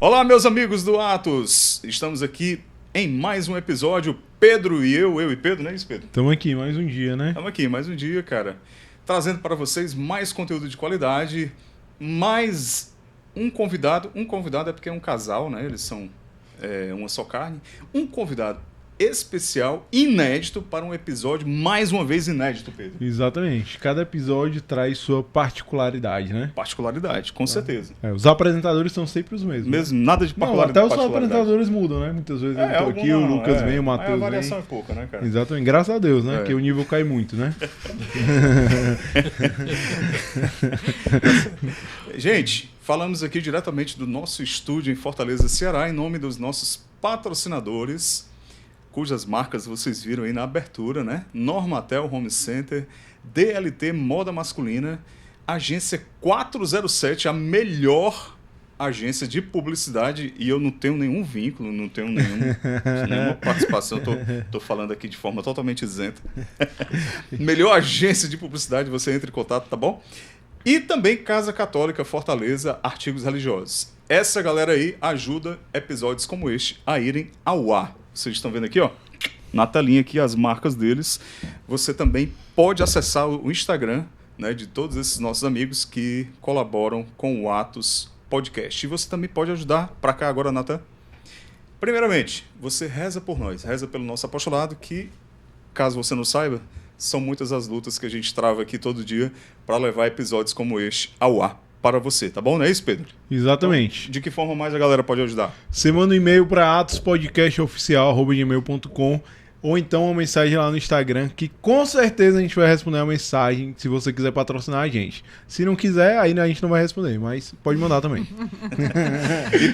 Olá, meus amigos do Atos! Estamos aqui em mais um episódio, Pedro e eu e Pedro, não é isso, Pedro? Estamos aqui mais um dia, né? Estamos aqui mais um dia, cara, trazendo para vocês mais conteúdo de qualidade, mais um convidado é porque é um casal, né? Eles são uma só carne. Um convidado especial, inédito, para um episódio, mais uma vez inédito, Pedro. Exatamente. Cada episódio traz sua particularidade, né? Particularidade, com certeza. Os apresentadores são sempre os mesmos. Mesmo, nada de particularidade. Até os apresentadores mudam, né? Muitas vezes eu tô aqui, o Lucas vem, o Matheus vem. A variação é pouca, né, cara? Exatamente. Graças a Deus, né? Porque o nível cai muito, né? Gente, falamos aqui diretamente do nosso estúdio em Fortaleza, Ceará, em nome dos nossos patrocinadores, cujas marcas vocês viram aí na abertura, né? Normatel Home Center, DLT Moda Masculina, Agência 407, a melhor agência de publicidade, e eu não tenho nenhum vínculo, não tenho nenhuma participação, tô falando aqui de forma totalmente isenta. Melhor agência de publicidade, você entra em contato, tá bom? E também Casa Católica Fortaleza, artigos religiosos. Essa galera aí ajuda episódios como este a irem ao ar. Vocês estão vendo aqui, ó, na telinha aqui as marcas deles. Você também pode acessar o Instagram, né, de todos esses nossos amigos que colaboram com o Atos Podcast. E você também pode ajudar para cá agora, Natan. Primeiramente, você reza por nós, reza pelo nosso apostolado, que, caso você não saiba, são muitas as lutas que a gente trava aqui todo dia para levar episódios como este ao ar para você, tá bom? Não é isso, Pedro? Exatamente. Então, de que forma mais a galera pode ajudar? Você manda um e-mail para atospodcastoficial@gmail.com ou então uma mensagem lá no Instagram, que com certeza a gente vai responder a mensagem se você quiser patrocinar a gente. Se não quiser, aí a gente não vai responder, mas pode mandar também. E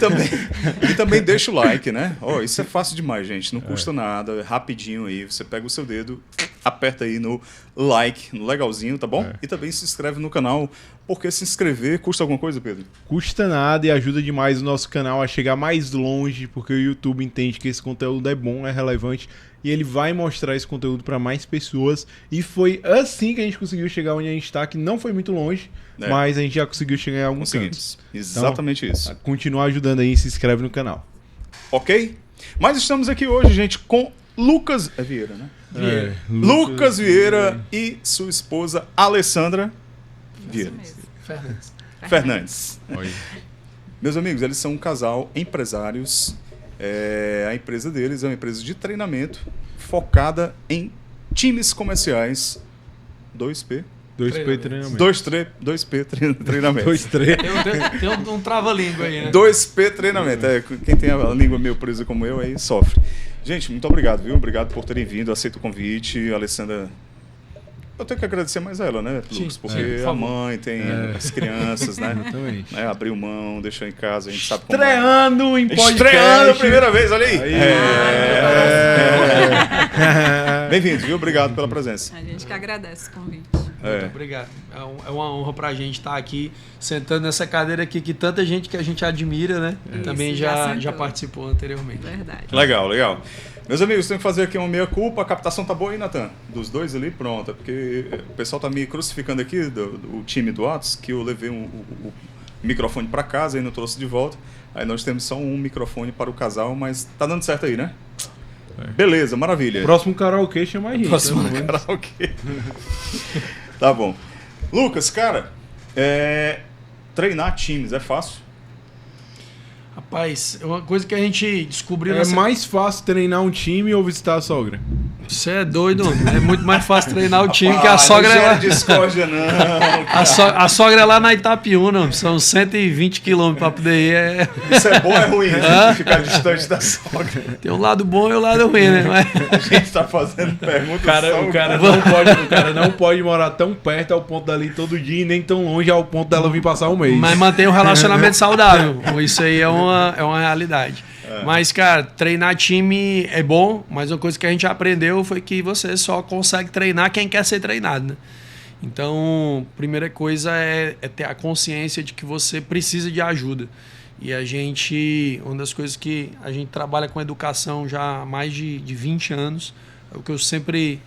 também deixa o like, né? Isso é fácil demais, gente. Não custa nada, é rapidinho aí. Você pega o seu dedo, aperta aí no like, no legalzinho, tá bom? E também se inscreve no canal, porque se inscrever custa alguma coisa, Pedro? Custa nada e ajuda demais o nosso canal a chegar mais longe, porque o YouTube entende que esse conteúdo é bom, é relevante, e ele vai mostrar esse conteúdo para mais pessoas. E foi assim que a gente conseguiu chegar onde a gente está, que não foi muito longe, mas a gente já conseguiu chegar em alguns cantos. Exatamente então, isso. Continua ajudando aí, se inscreve no canal. Ok? Mas estamos aqui hoje, gente, com Lucas Vieira, né? Lucas Vieira e sua esposa Alessandra Vieira. Fernandes. Meus amigos, eles são um casal empresários. A empresa deles é uma empresa de treinamento focada em times comerciais. 2P treinamento. 2P treinamento. Tem um trava-língua aí, né? 2P treinamento. Quem tem a língua meio presa como eu aí sofre. Gente, muito obrigado, viu? Obrigado por terem vindo. Aceito o convite. A Alessandra, eu tenho que agradecer mais a ela, né, Lucas? Porque a mãe tem as crianças, né? Exatamente. Abriu mão, deixou em casa, a gente sabe como Estreando em podcast. Estreando a primeira vez, olha aí. Bem-vindos, viu? Obrigado pela presença. A gente que agradece o convite. Muito obrigado. É uma honra pra gente estar aqui, sentando nessa cadeira aqui, que tanta gente que a gente admira, né? Isso, também já participou anteriormente. Verdade. Legal. Meus amigos, tenho que fazer aqui uma meia-culpa. A captação tá boa aí, Natan? Dos dois ali, pronta. Porque o pessoal tá me crucificando aqui, o time do Atos, que eu levei o microfone para casa e não trouxe de volta. Aí nós temos só um microfone para o casal, mas tá dando certo aí, né? Beleza, maravilha. Próximo karaokê chama a gente. Próximo karaokê. Tá bom. Lucas, cara, treinar times é fácil? Rapaz, é uma coisa que a gente descobriu... É mais fácil treinar um time ou visitar a sogra? Você é doido, é muito mais fácil treinar o time, que a sogra é... discórdia, não. A sogra é lá na Itapiúna, são 120 quilômetros para poder ir. Isso é bom ou é ruim, ficar distante da sogra? Tem o lado bom e o lado ruim, né? A gente tá fazendo perguntas. O cara não pode morar tão perto ao ponto dali todo dia e nem tão longe ao ponto dela vir passar um mês. Mas mantém um relacionamento saudável. Isso aí é uma realidade. Mas, cara, treinar time é bom, mas uma coisa que a gente aprendeu foi que você só consegue treinar quem quer ser treinado, né? Então, a primeira coisa é ter a consciência de que você precisa de ajuda. E uma das coisas que a gente trabalha com educação já há mais de 20 anos, é o que eu sempre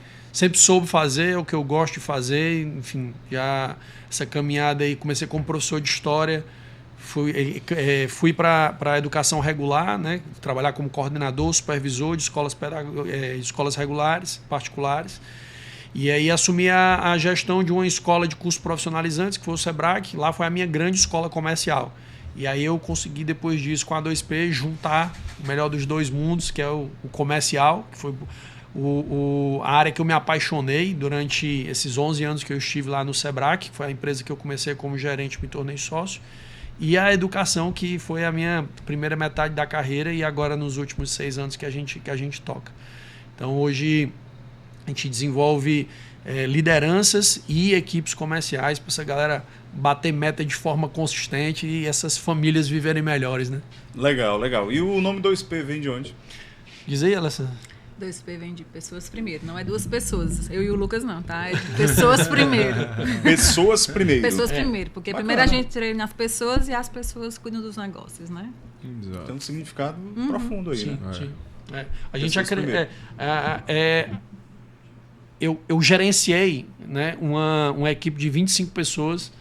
soube fazer, é o que eu gosto de fazer, enfim, já essa caminhada aí, comecei como professor de história, Fui para a educação regular, né? Trabalhar como coordenador, supervisor de escolas regulares, particulares. E aí assumi a gestão de uma escola de cursos profissionalizantes, que foi o SEBRAC. Lá foi a minha grande escola comercial. E aí eu consegui, depois disso, com a 2P, juntar o melhor dos dois mundos, que é o comercial, que foi a área que eu me apaixonei durante esses 11 anos que eu estive lá no SEBRAC, que foi a empresa que eu comecei como gerente e me tornei sócio. E a educação, que foi a minha primeira metade da carreira e agora nos últimos 6 anos que a gente toca. Então hoje a gente desenvolve lideranças e equipes comerciais para essa galera bater meta de forma consistente e essas famílias viverem melhores, né? Legal, legal. E o nome 2P vem de onde? Diz aí, Alessandra. 2P vem de pessoas primeiro. Não é duas pessoas. Eu e o Lucas não, tá? É de pessoas primeiro. Pessoas primeiro. Pessoas primeiro. Porque primeiro a gente treina as pessoas e as pessoas cuidam dos negócios, né? Exato. Tem um significado profundo aí, Sim, né? sim. A gente Pessoas eu gerenciei, né, uma equipe de 25 pessoas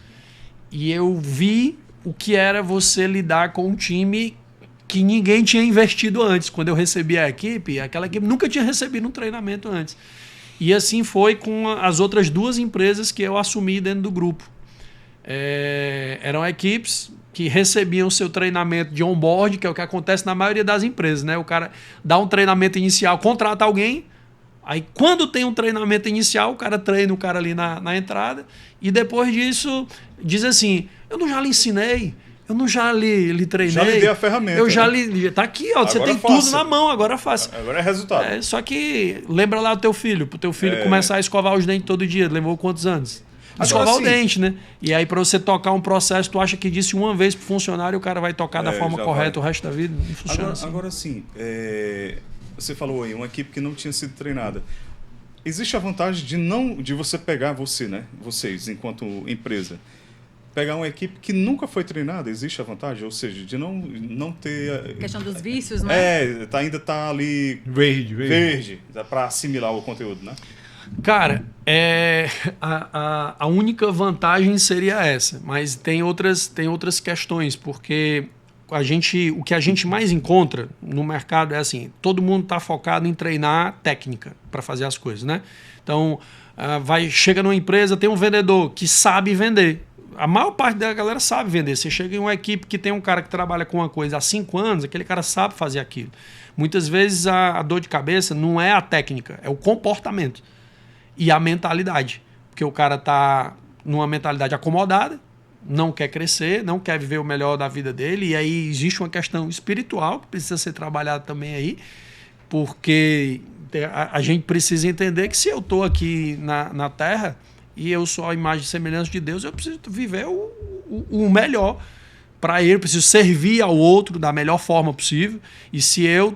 e eu vi o que era você lidar com um time que ninguém tinha investido antes. Quando eu recebi a equipe, aquela equipe nunca tinha recebido um treinamento antes. E assim foi com as outras 2 empresas que eu assumi dentro do grupo. Eram equipes que recebiam o seu treinamento de onboard, que é o que acontece na maioria das empresas, né? O cara dá um treinamento inicial, contrata alguém, aí quando tem um treinamento inicial, o cara treina o cara ali na entrada e depois disso diz assim, eu não já lhe ensinei, eu não já lhe treinei. Já lhe dei a ferramenta. Eu já lhe... Tá aqui, ó, você tem tudo na mão, agora faça. Agora é resultado. Só que lembra lá do teu filho, pro teu filho começar a escovar os dentes todo dia, levou quantos anos? Escovar o dente, né? E aí, para você tocar um processo, tu acha que disse uma vez pro funcionário, o cara vai tocar da forma correta o resto da vida? Não funciona assim. Agora sim, você falou aí, uma equipe que não tinha sido treinada. Existe a vantagem de você pegar vocês, enquanto empresa, pegar uma equipe que nunca foi treinada? Existe a vantagem? Ou seja, de não ter... Questão dos vícios, né? Ainda tá ali... Verde. Para assimilar o conteúdo, né? Cara, a única vantagem seria essa, mas tem outras questões, porque o que a gente mais encontra no mercado é assim, todo mundo está focado em treinar técnica para fazer as coisas, né? Então, chega numa empresa, tem um vendedor que sabe vender. A maior parte da galera sabe vender. Você chega em uma equipe que tem um cara que trabalha com uma coisa há 5 anos, aquele cara sabe fazer aquilo. Muitas vezes a dor de cabeça não é a técnica, é o comportamento. E a mentalidade, porque o cara está numa mentalidade acomodada, não quer crescer, não quer viver o melhor da vida dele, e aí existe uma questão espiritual que precisa ser trabalhada também aí, porque a gente precisa entender que se eu estou aqui na Terra e eu sou a imagem e semelhança de Deus, eu preciso viver o melhor para ele, eu preciso servir ao outro da melhor forma possível. E se eu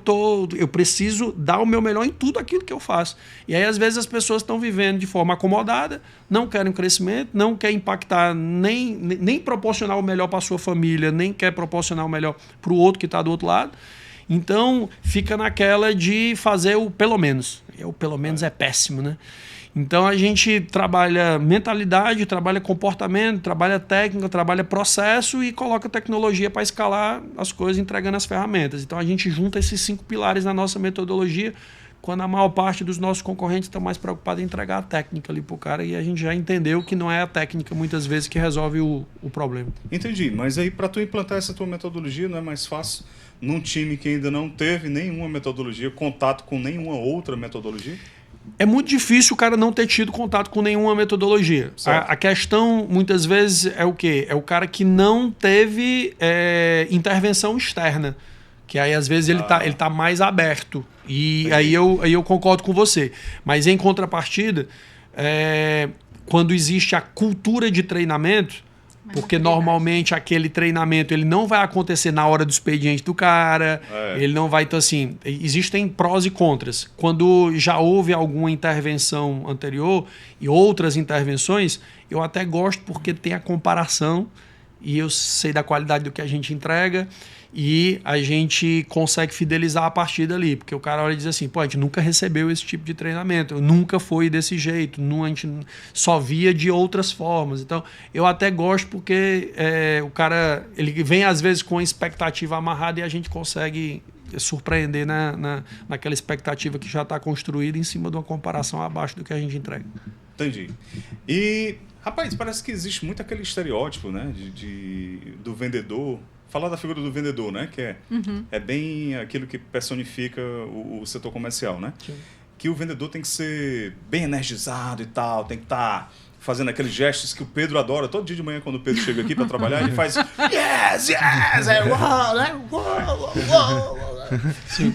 preciso dar o meu melhor em tudo aquilo que eu faço. E aí, às vezes, as pessoas estão vivendo de forma acomodada, não querem crescimento, não querem impactar, nem proporcionar o melhor para a sua família, nem quer proporcionar o melhor para o outro que está do outro lado. Então, fica naquela de fazer o pelo menos. O pelo menos é péssimo, né? Então, a gente trabalha mentalidade, trabalha comportamento, trabalha técnica, trabalha processo e coloca tecnologia para escalar as coisas, entregando as ferramentas. Então, a gente junta esses 5 pilares na nossa metodologia, quando a maior parte dos nossos concorrentes está mais preocupada em entregar a técnica ali para o cara, e a gente já entendeu que não é a técnica, muitas vezes, que resolve o problema. Entendi, mas aí para tu implantar essa tua metodologia não é mais fácil num time que ainda não teve nenhuma metodologia, contato com nenhuma outra metodologia? É muito difícil o cara não ter tido contato com nenhuma metodologia. A questão, muitas vezes, é o quê? É o cara que não teve intervenção externa. Que aí, às vezes, ele tá mais aberto. E aí eu concordo com você. Mas, em contrapartida, quando existe a cultura de treinamento, porque normalmente aquele treinamento ele não vai acontecer na hora do expediente do cara, ele não vai... Então, assim, existem prós e contras. Quando já houve alguma intervenção anterior e outras intervenções, eu até gosto porque tem a comparação e eu sei da qualidade do que a gente entrega e a gente consegue fidelizar a partir dali, porque o cara olha e diz assim, pô, a gente nunca recebeu esse tipo de treinamento, nunca foi desse jeito, a gente só via de outras formas. Então, eu até gosto porque o cara, ele vem às vezes com a expectativa amarrada e a gente consegue surpreender naquela expectativa que já está construída em cima de uma comparação abaixo do que a gente entrega. Entendi. E, rapaz, parece que existe muito aquele estereótipo, né, do vendedor. Falar da figura do vendedor, né, que é bem aquilo que personifica o setor comercial, né? Sim. Que o vendedor tem que ser bem energizado e tal, tem que estar fazendo aqueles gestos que o Pedro adora. Todo dia de manhã, quando o Pedro chega aqui para trabalhar, ele faz yes, yes, Sim.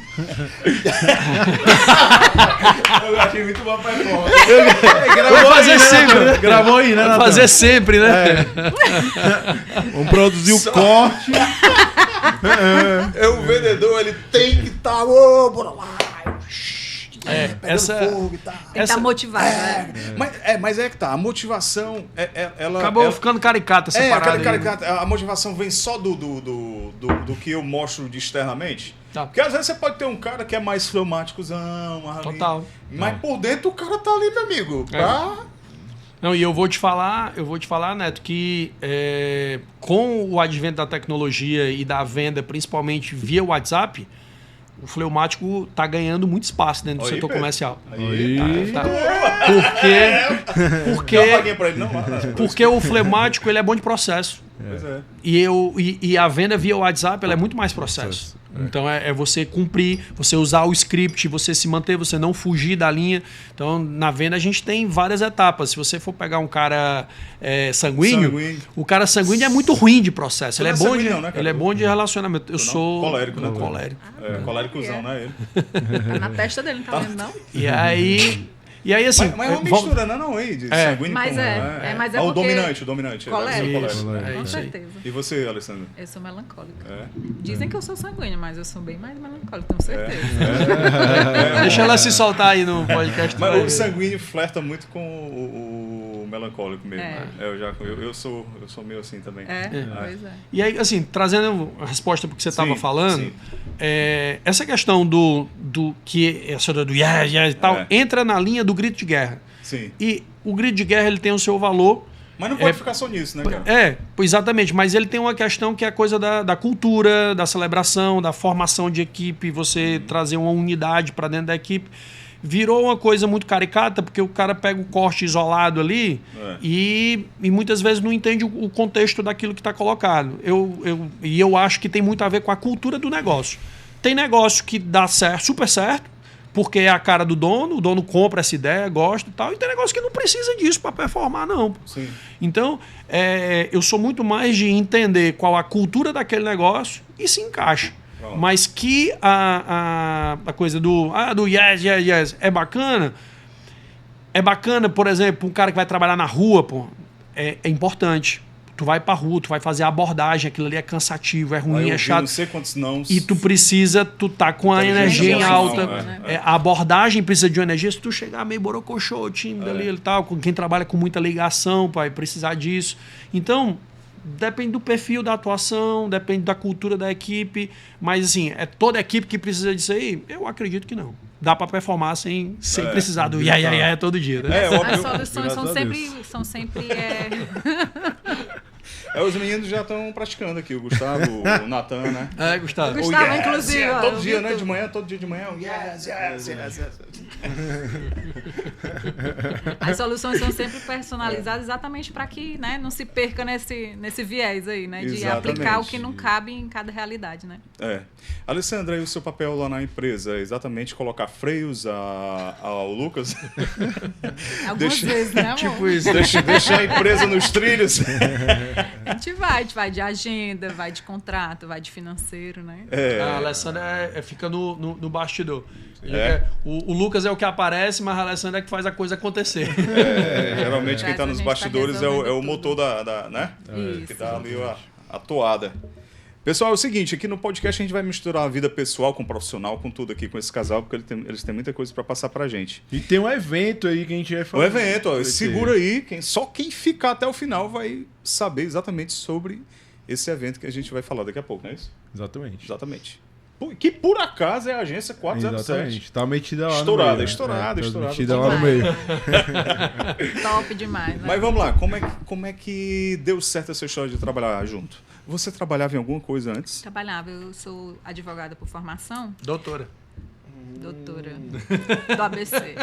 Eu achei muito bom pra performance. Vou fazer sempre. Gravou aí, né, Vou Natan? fazer sempre, né? Vamos produzir o corte. O vendedor, ele tem que estar... bora lá. Essa... Tem que estar motivado, né? Mas é que tá. A motivação, ela... Acabou ficando caricata essa parada. Aquela caricata. A motivação vem só do que eu mostro de externamente. Tá. Porque às vezes você pode ter um cara que é mais fleumáticozão. Total. Mas por dentro o cara tá ali, meu amigo. Não, e eu vou te falar, Neto, que com o advento da tecnologia e da venda, principalmente via WhatsApp, o fleumático está ganhando muito espaço dentro do setor Pedro. comercial. Aí. Tá. Porque Dá uma vaguinha pra ele, não? porque o fleumático ele é bom de processo. Pois é. E a venda via WhatsApp ela é muito mais processo. Então é você cumprir, você usar o script, você se manter, você não fugir da linha. Então na venda a gente tem várias etapas. Se você for pegar um cara sanguíneo, o cara sanguíneo é muito ruim de processo. Ele é bom de, né, ele é bom de relacionamento. Eu sou colérico, né? colérico. Coléricozão, né? Ele. Tá na testa dele, não tá vendo, não? E aí assim, Mas é uma mistura, não, aí, de sanguíneo mas com... mas é o porque... dominante. Colérico. Isso. Com certeza. E você, Alessandra? Eu sou melancólica. É. Dizem que eu sou sanguínea, mas eu sou bem mais melancólica, tenho certeza. deixa ela se soltar aí no podcast. Mas o sanguíneo flerta muito com o melancólico mesmo. É. Né? Eu sou meio assim também. Pois é. E aí, assim, trazendo a resposta porque você estava falando, sim. Essa questão do que essa do yes, yes e tal, entra na linha do grito de guerra. Sim. E o grito de guerra ele tem o seu valor. Mas não pode ficar só nisso, né, cara? Exatamente, mas ele tem uma questão que é a coisa da cultura, da celebração, da formação de equipe, você trazer uma unidade para dentro da equipe. Virou uma coisa muito caricata, porque o cara pega o corte isolado ali e muitas vezes não entende o contexto daquilo que está colocado. Eu acho que tem muito a ver com a cultura do negócio. Tem negócio que dá certo, super certo, porque é a cara do dono, o dono compra essa ideia, gosta e tal, e tem negócio que não precisa disso para performar, não. Sim. Então, eu sou muito mais de entender qual a cultura daquele negócio e se encaixa. Pronto. Mas que a coisa do yes, yes, yes é bacana. É bacana, por exemplo, um cara que vai trabalhar na rua, pô, é importante. Tu vai pra rua, tu vai fazer a abordagem, aquilo ali é cansativo, é ruim, é chato. Não sei quantos não. E tu tá com a energia em alta. A abordagem precisa de uma energia. Se tu chegar meio borocochô, tímido ali e tal, com quem trabalha com muita ligação, vai precisar disso. Então, depende do perfil da atuação, depende da cultura da equipe, mas assim, é toda a equipe que precisa disso aí? Eu acredito que não. Dá para performar sem precisar do todo dia, né? As soluções são sempre os meninos já estão praticando aqui, o Gustavo, o Natan, né? Gustavo. Gustavo, inclusive. Todo dia, né? Todo dia de manhã. Yes. As soluções são sempre personalizadas exatamente para que, né, não se perca nesse viés aí, né? De aplicar o que não cabe em cada realidade, né? Alessandra, e o seu papel lá na empresa é exatamente colocar freios ao Lucas? Algumas vezes, né, amor? Tipo isso. Deixar a empresa nos trilhos? A gente vai de agenda, vai de contrato, vai de financeiro, né? A Alessandra fica no bastidor. O Lucas é o que aparece, mas a Alessandra é que faz a coisa acontecer. Geralmente quem está nos bastidores é o motor né? Isso, que dá ali a toada. Pessoal, é o seguinte, aqui no podcast a gente vai misturar a vida pessoal com profissional, com tudo aqui, com esse casal, porque eles têm muita coisa para passar pra gente. E tem um evento aí que a gente vai falar. O evento, ó, segura aí, só quem ficar até o final vai saber exatamente sobre esse evento que a gente vai falar daqui a pouco, não é isso? Exatamente. Exatamente. Que por acaso é a agência 407. Exatamente. Tá metida lá Estourada, no meio. estourada. Metida lá no meio. Top demais, né? Mas vamos lá, como é que deu certo essa história de trabalhar junto? Você trabalhava em alguma coisa antes? Trabalhava, eu sou advogada por formação. Doutora. Doutora do ABC.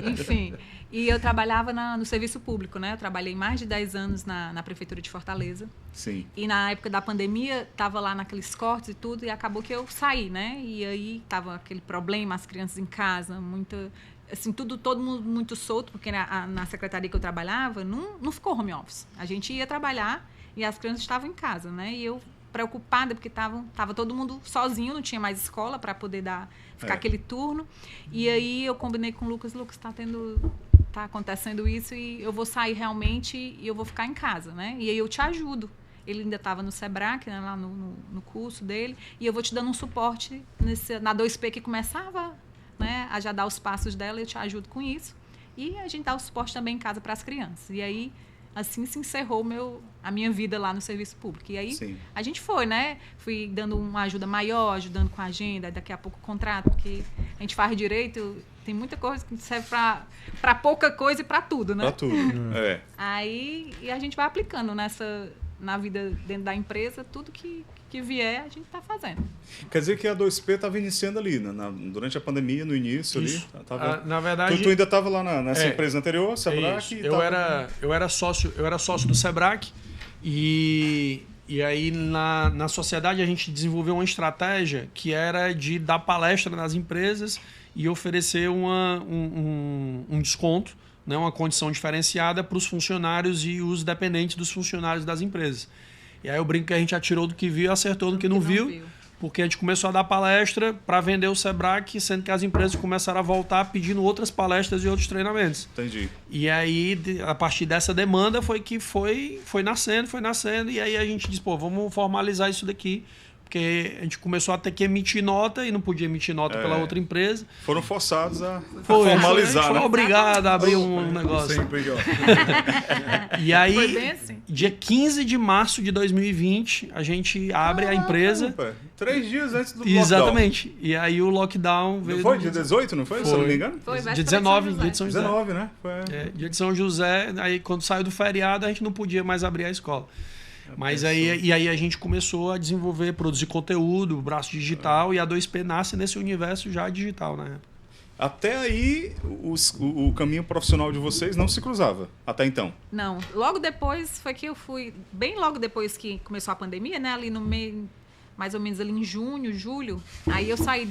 Enfim, e eu trabalhava no serviço público, né? Eu trabalhei mais de 10 anos na Prefeitura de Fortaleza. Sim. E na época da pandemia, estava lá naqueles cortes e tudo, e acabou que eu saí, né? E aí tava aquele problema, as crianças em casa, muita... Assim, todo mundo muito solto, porque na secretaria que eu trabalhava, não ficou home office. A gente ia trabalhar e as crianças estavam em casa, né? E eu preocupada, porque tava todo mundo sozinho, não tinha mais escola para poder ficar aquele turno. E aí eu combinei com o Lucas, tá acontecendo isso e eu vou sair realmente e eu vou ficar em casa, né? E aí eu te ajudo. Ele ainda estava no Sebrae, né, lá no curso dele, e eu vou te dando um suporte na 2P que começava, né, a já dar os passos dela, eu te ajudo com isso. E a gente dá o suporte também em casa para as crianças. E aí, assim se encerrou a minha vida lá no serviço público. E aí, sim, a gente foi, né? Fui dando uma ajuda maior, ajudando com a agenda, daqui a pouco o contrato, porque a gente faz direito, tem muita coisa que serve para pouca coisa e para tudo, né? Para tudo, é. Aí, e a gente vai aplicando na vida dentro da empresa, tudo que vier, a gente está fazendo. Quer dizer que a 2P estava iniciando ali, durante a pandemia, no início. Isso. Ali. Na verdade... Tu ainda estava lá nessa empresa anterior, Sebrae? Eu era sócio do Sebrae e aí na sociedade a gente desenvolveu uma estratégia que era de dar palestra nas empresas e oferecer um desconto, né, uma condição diferenciada para os funcionários e os dependentes dos funcionários das empresas. E aí eu brinco que a gente atirou do que viu e acertou do que não viu, porque a gente começou a dar palestra para vender o Sebrae, sendo que as empresas começaram a voltar pedindo outras palestras e outros treinamentos. Entendi. E aí, a partir dessa demanda, foi nascendo, e aí a gente disse, vamos formalizar isso daqui, porque a gente começou a ter que emitir nota e não podia emitir nota pela outra empresa. Foram forçados a formalizar, foi obrigado a abrir um negócio. Sempre, E aí, foi bem assim. Dia 15 de março de 2020, a gente abre a empresa. 3 dias antes do lockdown. Exatamente. E aí o lockdown veio... Não foi dia 18, não foi? Se eu não me engano? Foi, dia 19, dia de São José. 19, né? Dia de São José, aí quando saiu do feriado, a gente não podia mais abrir a escola. Mas aí a gente começou a desenvolver, produzir conteúdo, braço digital, e a 2P nasce nesse universo já digital, né? Até aí, o caminho profissional de vocês não se cruzava, até então? Não. Logo depois foi que eu fui, bem logo depois que começou a pandemia, né? Ali no meio, mais ou menos ali em junho, julho, aí eu saí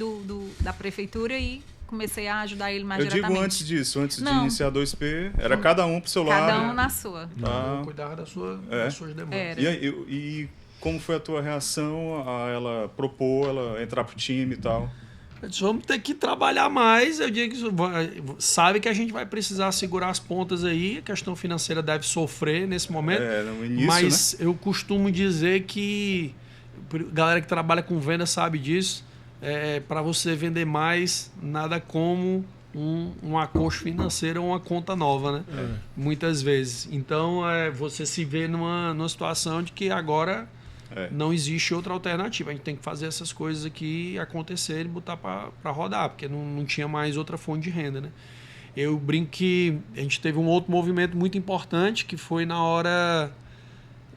da prefeitura e comecei a ajudar ele mais diretamente. Eu digo antes disso, antes de iniciar a 2P, era cada um pro seu lado. Cada um na sua. Eu cuidava das suas demandas. E como foi a tua reação a ela propor, ela entrar pro time e tal? Eu disse, vamos ter que trabalhar mais. Eu digo que sabe que a gente vai precisar segurar as pontas aí, a questão financeira deve sofrer nesse momento. No início, mas né? Eu costumo dizer que galera que trabalha com venda sabe disso. Para você vender mais, nada como um acocho financeiro ou uma conta nova, né? Muitas vezes. Então, você se vê numa situação de que agora não existe outra alternativa. A gente tem que fazer essas coisas aqui acontecerem e botar para rodar, porque não tinha mais outra fonte de renda, né? Eu brinco que a gente teve um outro movimento muito importante, que foi na hora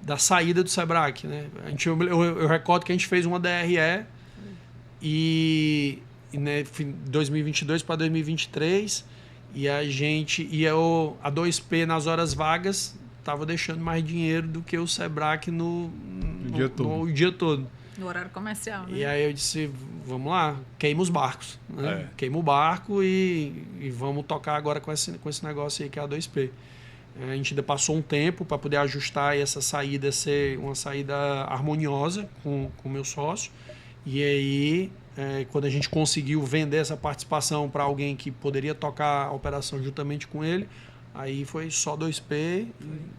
da saída do Sebrae, né? Eu recordo que a gente fez uma DRE e né, 2022 para 2023 e a 2P nas horas vagas estava deixando mais dinheiro do que o Sebrae no dia todo. No horário comercial, né? E aí eu disse, vamos lá, queima os barcos. Né? Queima o barco e vamos tocar agora com esse negócio aí que é a 2P. A gente ainda passou um tempo para poder ajustar e essa saída ser uma saída harmoniosa com o meu sócio. E aí, quando a gente conseguiu vender essa participação para alguém que poderia tocar a operação juntamente com ele, Aí foi só 2P e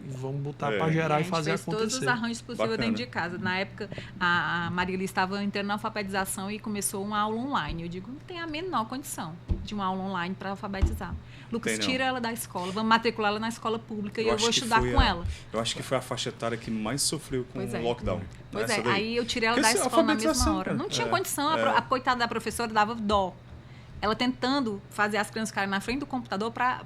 vamos botar para E gerar a e gente fazer fez acontecer. todos os arranjos possíveis Bacana. dentro de casa. Na época, a Maria Liz estava entrando na alfabetização e começou uma aula online. Eu digo, não tem a menor condição de uma aula online para alfabetizar. Lucas, Tem não. tira ela da escola, vamos matricular ela na escola pública e eu acho vou que estudar foi com ela. Eu acho que foi a faixa etária que mais sofreu com Pois o é. lockdown. Pois Essa é, daí. aí eu tirei ela Porque da essa escola na mesma alfabetização, hora. cara, Não tinha é, condição, a coitada da professora dava dó. Ela tentando fazer as crianças ficarem na frente do computador para...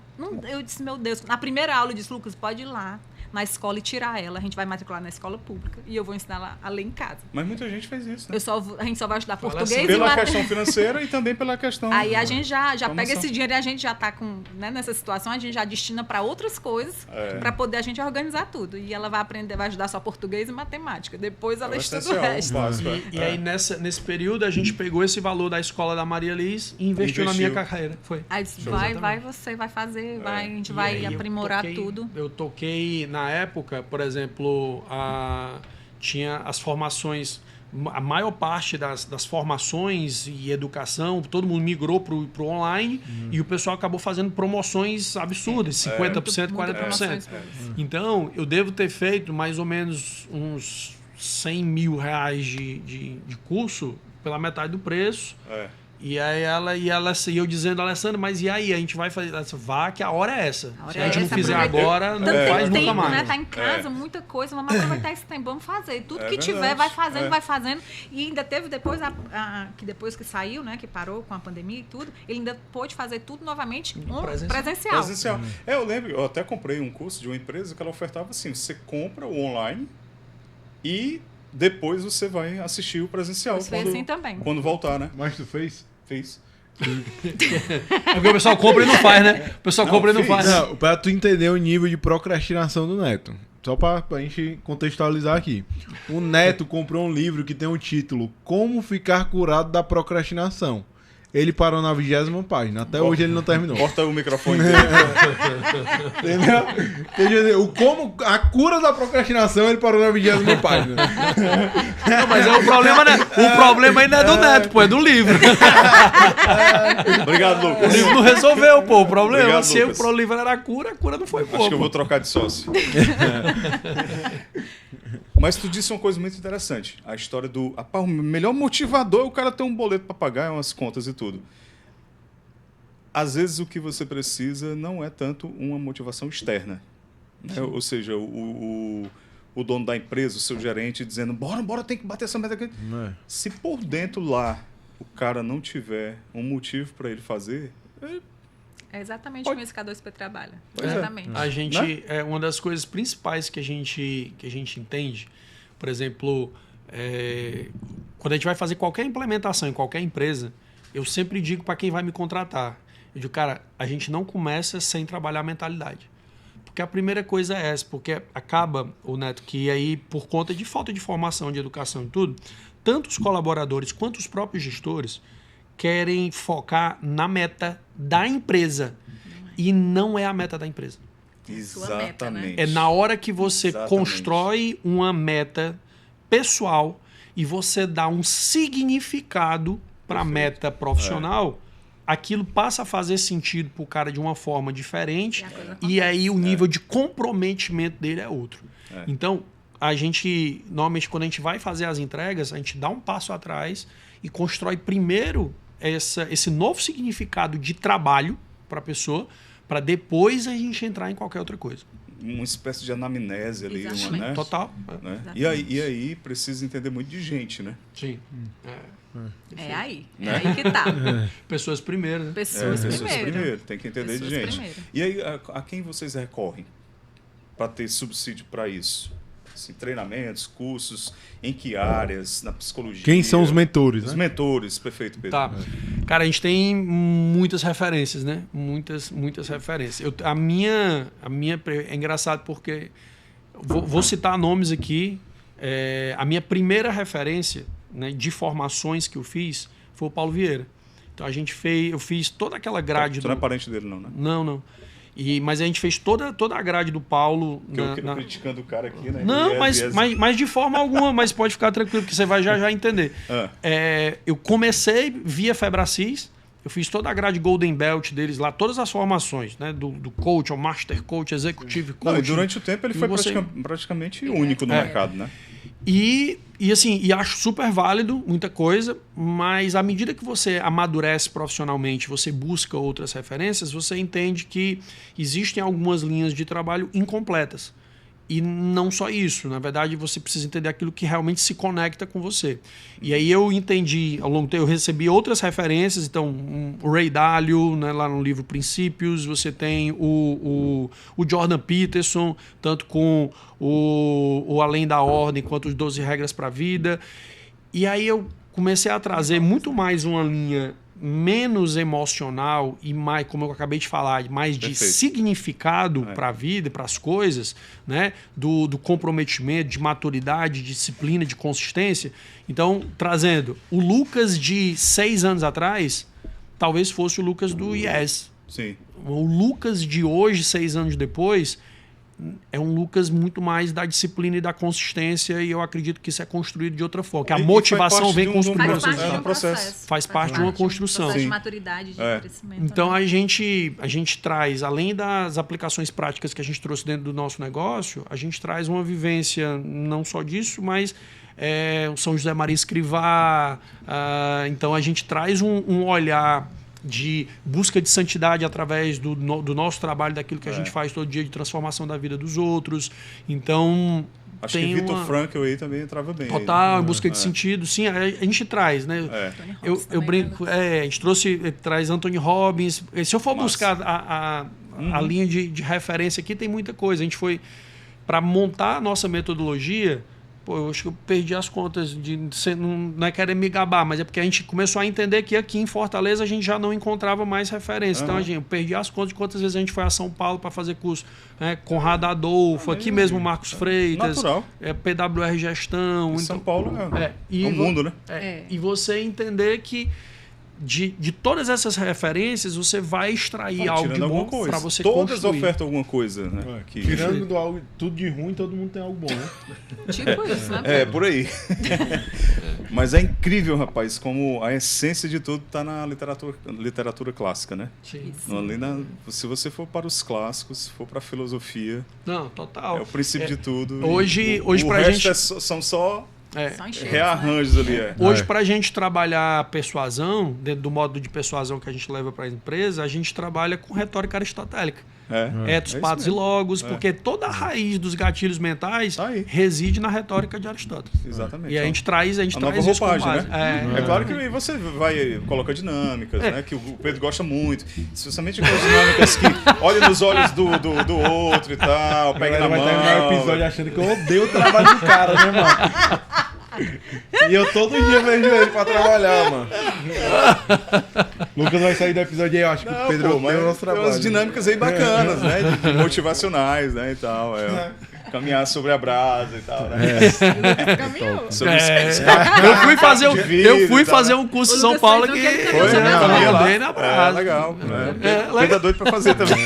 Eu disse, meu Deus, na primeira aula eu disse, Lucas, pode ir lá na escola e tirar ela. A gente vai matricular na escola pública e eu vou ensinar ela a ler em casa. Mas muita gente fez isso, né? A gente só vai estudar Fala português assim, e Pela matemática. questão financeira e também pela questão... Aí a gente já pega Formação. esse dinheiro e a gente já está nessa situação, a gente já destina para outras coisas, para poder a gente organizar tudo. E ela vai aprender, vai ajudar só português e matemática. Depois ela É estuda o essencial, resto. básico, E aí, nesse período, a gente pegou esse valor da escola da Maria Liz e investiu na minha carreira. Foi. Aí disse, Show. você vai fazer, a gente E vai aí eu aprimorar toquei- tudo. Eu toquei, na época, por exemplo, tinha as formações, a maior parte das formações e educação, todo mundo migrou pro online e o pessoal acabou fazendo promoções absurdas, 50%, Muita 40%. promoções boas. Então, eu devo ter feito mais ou menos uns 100 mil reais de curso pela metade do preço. É. E aí e eu dizendo, Alessandra, mas e aí? A gente vai fazer. Ela disse, vá que a hora é essa. A hora Se a é gente não essa, fizer aproveita. agora, não Tanto faz tem nunca tempo, mais. né? Tá em casa, muita coisa. Vamos aproveitar esse tempo, vamos fazer. Tudo que tiver, verdade. vai fazendo. E ainda teve depois, que depois que saiu, né? Que parou com a pandemia e tudo, ele ainda pôde fazer tudo novamente presencial. Presencial. Eu lembro, eu até comprei um curso de uma empresa que ela ofertava assim, você compra o online e depois você vai assistir o presencial. Mas foi assim também. Quando voltar, né? Mas tu fez? Fiz. É porque o pessoal compra e não faz, né? O pessoal Não, compra e não fiz. faz. Não, pra tu entender o nível de procrastinação do Neto. Só pra gente contextualizar aqui. O Neto comprou um livro que tem o título Como Ficar Curado da Procrastinação. Ele parou na 20ª página. Até hoje ele não terminou. Corta o microfone dele. Entendeu? Quer dizer, a cura da procrastinação ele parou na 20ª página. Não, mas o problema ainda é do Neto, pô, é do livro. Obrigado, O Lucas. livro não resolveu, pô. O problema, Obrigado, se Lucas. o livro era a cura não foi boa. Acho que eu pô. vou trocar de sócio. Mas tu disse uma coisa muito interessante. A história do... o melhor motivador é o cara ter um boleto para pagar, umas contas e tudo. Às vezes o que você precisa não é tanto uma motivação externa. Né? Ou seja, o dono da empresa, o seu gerente, dizendo bora, tem que bater essa meta aqui. Se por dentro lá o cara não tiver um motivo para ele fazer... É exatamente com isso que a 2P trabalha. Pois é. Exatamente. A gente, Né? é uma das coisas principais que a gente entende, por exemplo, quando a gente vai fazer qualquer implementação em qualquer empresa, eu sempre digo para quem vai me contratar, eu digo, cara, a gente não começa sem trabalhar a mentalidade. Porque a primeira coisa é essa, porque acaba, o Neto, que aí, por conta de falta de formação, de educação e tudo, tanto os colaboradores quanto os próprios gestores querem focar na meta da empresa. E não é a meta da empresa. Sua meta, né? Exatamente. É na hora que você Exatamente. constrói uma meta pessoal e você dá um significado para a meta profissional, aquilo passa a fazer sentido para o cara de uma forma diferente E a coisa e aí o nível de comprometimento dele é outro. Então, a gente, normalmente, quando a gente vai fazer as entregas, a gente dá um passo atrás e constrói primeiro esse novo significado de trabalho para a pessoa, para depois a gente entrar em qualquer outra coisa. Uma espécie de anamnese ali. Exatamente. Né? Total. Né? Exatamente. E aí precisa entender muito de gente, né? Sim. É aí que tá. Pessoas primeiro, né? Pessoas primeiro. Tem que entender Pessoas de gente. primeiro. E aí, a quem vocês recorrem para ter subsídio para isso? Assim, treinamentos, cursos, em que áreas, na psicologia? Quem são os mentores, Os né? mentores, perfeito, Pedro. Tá. Cara, a gente tem muitas referências, né? Muitas referências. A minha é engraçado porque vou citar nomes aqui. A minha primeira referência, né, de formações que eu fiz foi o Paulo Vieira. Então eu fiz toda aquela grade Tu não é parente dele, não, né? Não. Mas a gente fez toda a grade do Paulo. Porque eu criticando o cara aqui, né? Não, Viés. mas de forma alguma, mas pode ficar tranquilo, que você vai já entender. Eu comecei via Febracis, Eu fiz toda a grade Golden Belt deles lá, todas as formações, né? Do coach ao Master Coach, Executive Coach. Não, e durante o tempo ele foi praticamente único no mercado, né? E assim, acho super válido muita coisa, mas à medida que você amadurece profissionalmente, você busca outras referências, você entende que existem algumas linhas de trabalho incompletas. E não só isso, na verdade você precisa entender aquilo que realmente se conecta com você. E aí eu entendi, ao longo do tempo, eu recebi outras referências, então o Ray Dalio, né, lá no livro Princípios, você tem o Jordan Peterson, tanto com o Além da Ordem, quanto os 12 Regras para a Vida. E aí eu comecei a trazer muito mais uma linha menos emocional e mais, como eu acabei de falar, mais de significado para a vida, para as coisas, né? Do comprometimento, de maturidade, de disciplina, de consistência. Então, trazendo o Lucas de 6 anos atrás, talvez fosse o Lucas do Yes. Sim. O Lucas de hoje, 6 anos depois, é um Lucas muito mais da disciplina e da consistência, e eu acredito que isso é construído de outra forma, que a motivação vem construída. Faz parte de uma construção. Processo de maturidade, de crescimento. Então a gente traz, além das aplicações práticas que a gente trouxe dentro do nosso negócio, a gente traz uma vivência não só disso, mas São José Maria Escrivá. Então a gente traz um olhar de busca de santidade através do nosso trabalho, daquilo que a gente faz todo dia de transformação da vida dos outros. Então, acho que Viktor Frankl aí também entrava bem. Total, em busca de sentido. Sim, a gente traz, né? Eu brinco, a gente traz Anthony Robbins. Se eu for buscar a linha de referência aqui, tem muita coisa. A gente foi para montar a nossa metodologia. Pô, eu acho que eu perdi as contas não é querer me gabar, mas é porque a gente começou a entender que aqui em Fortaleza a gente já não encontrava mais referência. Então, eu perdi as contas de quantas vezes a gente foi a São Paulo para fazer curso. Conrado Adolfo, aqui mesmo Marcos Freitas, natural. PWR Gestão. Então, São Paulo é o mundo, né? E você entender que de todas essas referências, você vai extrair algo de bom para você Todas construir. ofertam alguma coisa, né? Tirando tudo de ruim, todo mundo tem algo bom, né? Tipo isso, né? Por aí. Mas é incrível, rapaz, como a essência de tudo está na literatura clássica, né? Sim. Se você for para os clássicos, se for para a filosofia... Não, total. É o princípio de tudo. Hoje o pra resto gente... são só... Só rearranjos ali. Hoje, para a gente trabalhar persuasão, dentro do modo de persuasão que a gente leva para a empresa, a gente trabalha com retórica aristotélica. Etos, patos e logos, porque toda a raiz dos gatilhos mentais reside na retórica de Aristóteles. Exatamente. E a gente traz a nova roupagem, isso né? É claro que aí você coloca dinâmicas, né? Que o Pedro gosta muito. Especialmente aquelas dinâmicas que olha nos olhos do outro e tal, pega na mão. Vai terminar o episódio achando que eu odeio o trabalho do cara, né, mano? E eu todo dia vejo ele pra trabalhar, mano. Lucas vai sair do episódio aí, eu acho que o Pedro odeia o nosso trabalho. Tem umas dinâmicas aí bacanas, né? Motivacionais, né? E tal. Caminhar sobre a brasa e tal, né? Eu fui fazer um curso em São Paulo que eu andei na brasa. Legal. Pedro doido pra fazer também.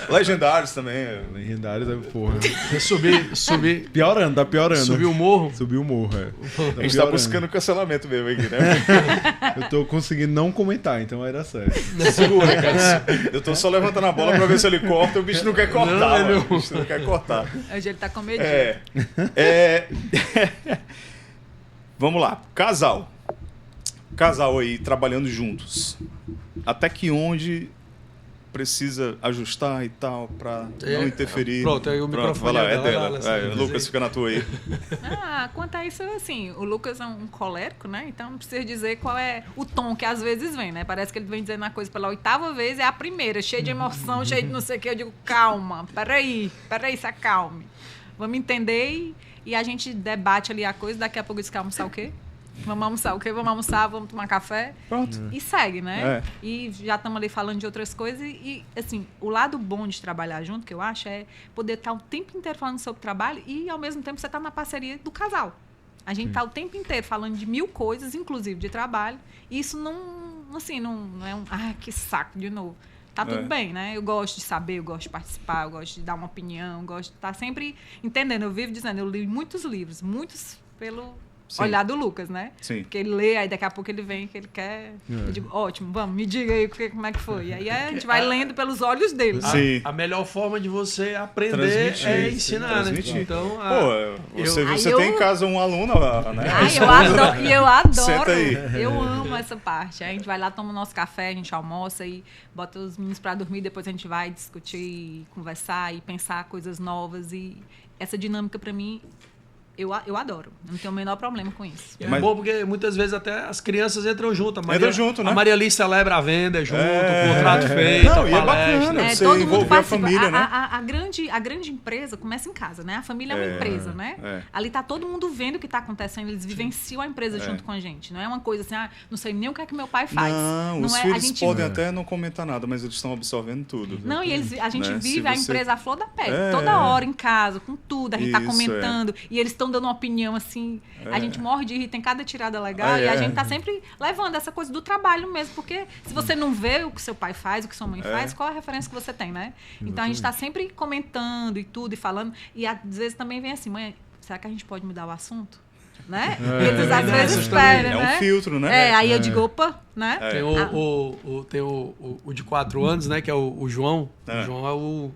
Legendários também. Legendários é porra. Subir. Piorando, tá piorando. Subiu o morro? Subiu o morro, A gente tá buscando cancelamento mesmo aqui, né? Eu tô conseguindo não comentar, então vai dar certo. Segura, cara. Eu tô só levantando a bola pra ver se ele corta. O bicho não quer cortar. O bicho não quer cortar. Hoje ele tá com medo. Vamos lá. Casal aí trabalhando juntos. Até que onde precisa ajustar e tal, pra não interferir. Pronto, aí o microfone vai lá, é dela. Lucas, fica na tua aí. Quanto a isso, assim, o Lucas é um colérico, né? Então não precisa dizer qual é o tom que às vezes vem, né? Parece que ele vem dizendo uma coisa pela 8ª vez, é a primeira, cheio de emoção, cheio de não sei o que. Eu digo, calma, peraí, se acalme. Vamos entender e a gente debate ali a coisa, daqui a pouco diz que almoçar o quê? Vamos almoçar o quê? Vamos almoçar, vamos tomar café. Pronto. E segue, né? E já estamos ali falando de outras coisas. E, assim, o lado bom de trabalhar junto, que eu acho, é poder estar o tempo inteiro falando sobre trabalho e, ao mesmo tempo, você está na parceria do casal. A gente está o tempo inteiro falando de 1000 coisas, inclusive de trabalho. E isso não é um... que saco, de novo. Tá tudo bem, né? Eu gosto de saber, eu gosto de participar, eu gosto de dar uma opinião, eu gosto de estar sempre entendendo. Eu vivo dizendo, eu li muitos livros, muitos olhar do Lucas, né? Sim. Porque ele lê, aí daqui a pouco ele vem que ele quer. Eu digo, ótimo, vamos, me diga aí como é que foi. E aí a gente vai lendo pelos olhos dele. Sim. A melhor forma de você aprender Transmitir, é ensinar, transmitir. né? Então, Pô, você eu- tem em casa um aluno, né? Ai, eu adoro. Senta aí. Eu amo essa parte. Aí a gente vai lá, toma o nosso café, a gente almoça e bota os meninos pra dormir, depois a gente vai discutir, conversar e pensar coisas novas. E essa dinâmica, pra mim, eu adoro. Não tenho o menor problema com isso. E é Mas- bom porque muitas vezes até as crianças entram junto. Entra junto, né? A Maria Liz celebra a venda junto, o contrato feito, Não, a e é palestra. bacana. Você todo mundo envolver a participa. família, né? A grande empresa começa em casa, né? A família é uma empresa, né? é. Ali tá todo mundo vendo o que tá acontecendo, eles vivenciam a empresa junto com a gente. Não é uma coisa assim, não sei nem o que é que meu pai faz. Não, os é, filhos a gente podem até não comentar nada, mas eles estão absorvendo tudo. Não, e a gente Né? vive Se a você- empresa à flor da pele. É, Toda hora em casa, com tudo. A gente tá Isso, comentando. E eles estão dando uma opinião assim. A gente morre de rir, tem cada tirada legal. Ah, E a é. gente tá sempre levando essa coisa do trabalho mesmo. Porque se você não vê o que seu pai faz, o que sua mãe faz, qual a referência que você tem, né? Então a gente tá sempre comentando e tudo, e falando. E às vezes também vem assim, mãe, será que a gente pode mudar o assunto? Né? Eles às vezes esperam, É né? um filtro, né? Aí eu digo, opa, né? Tem o de 4 anos, né? Que é o João. É. O João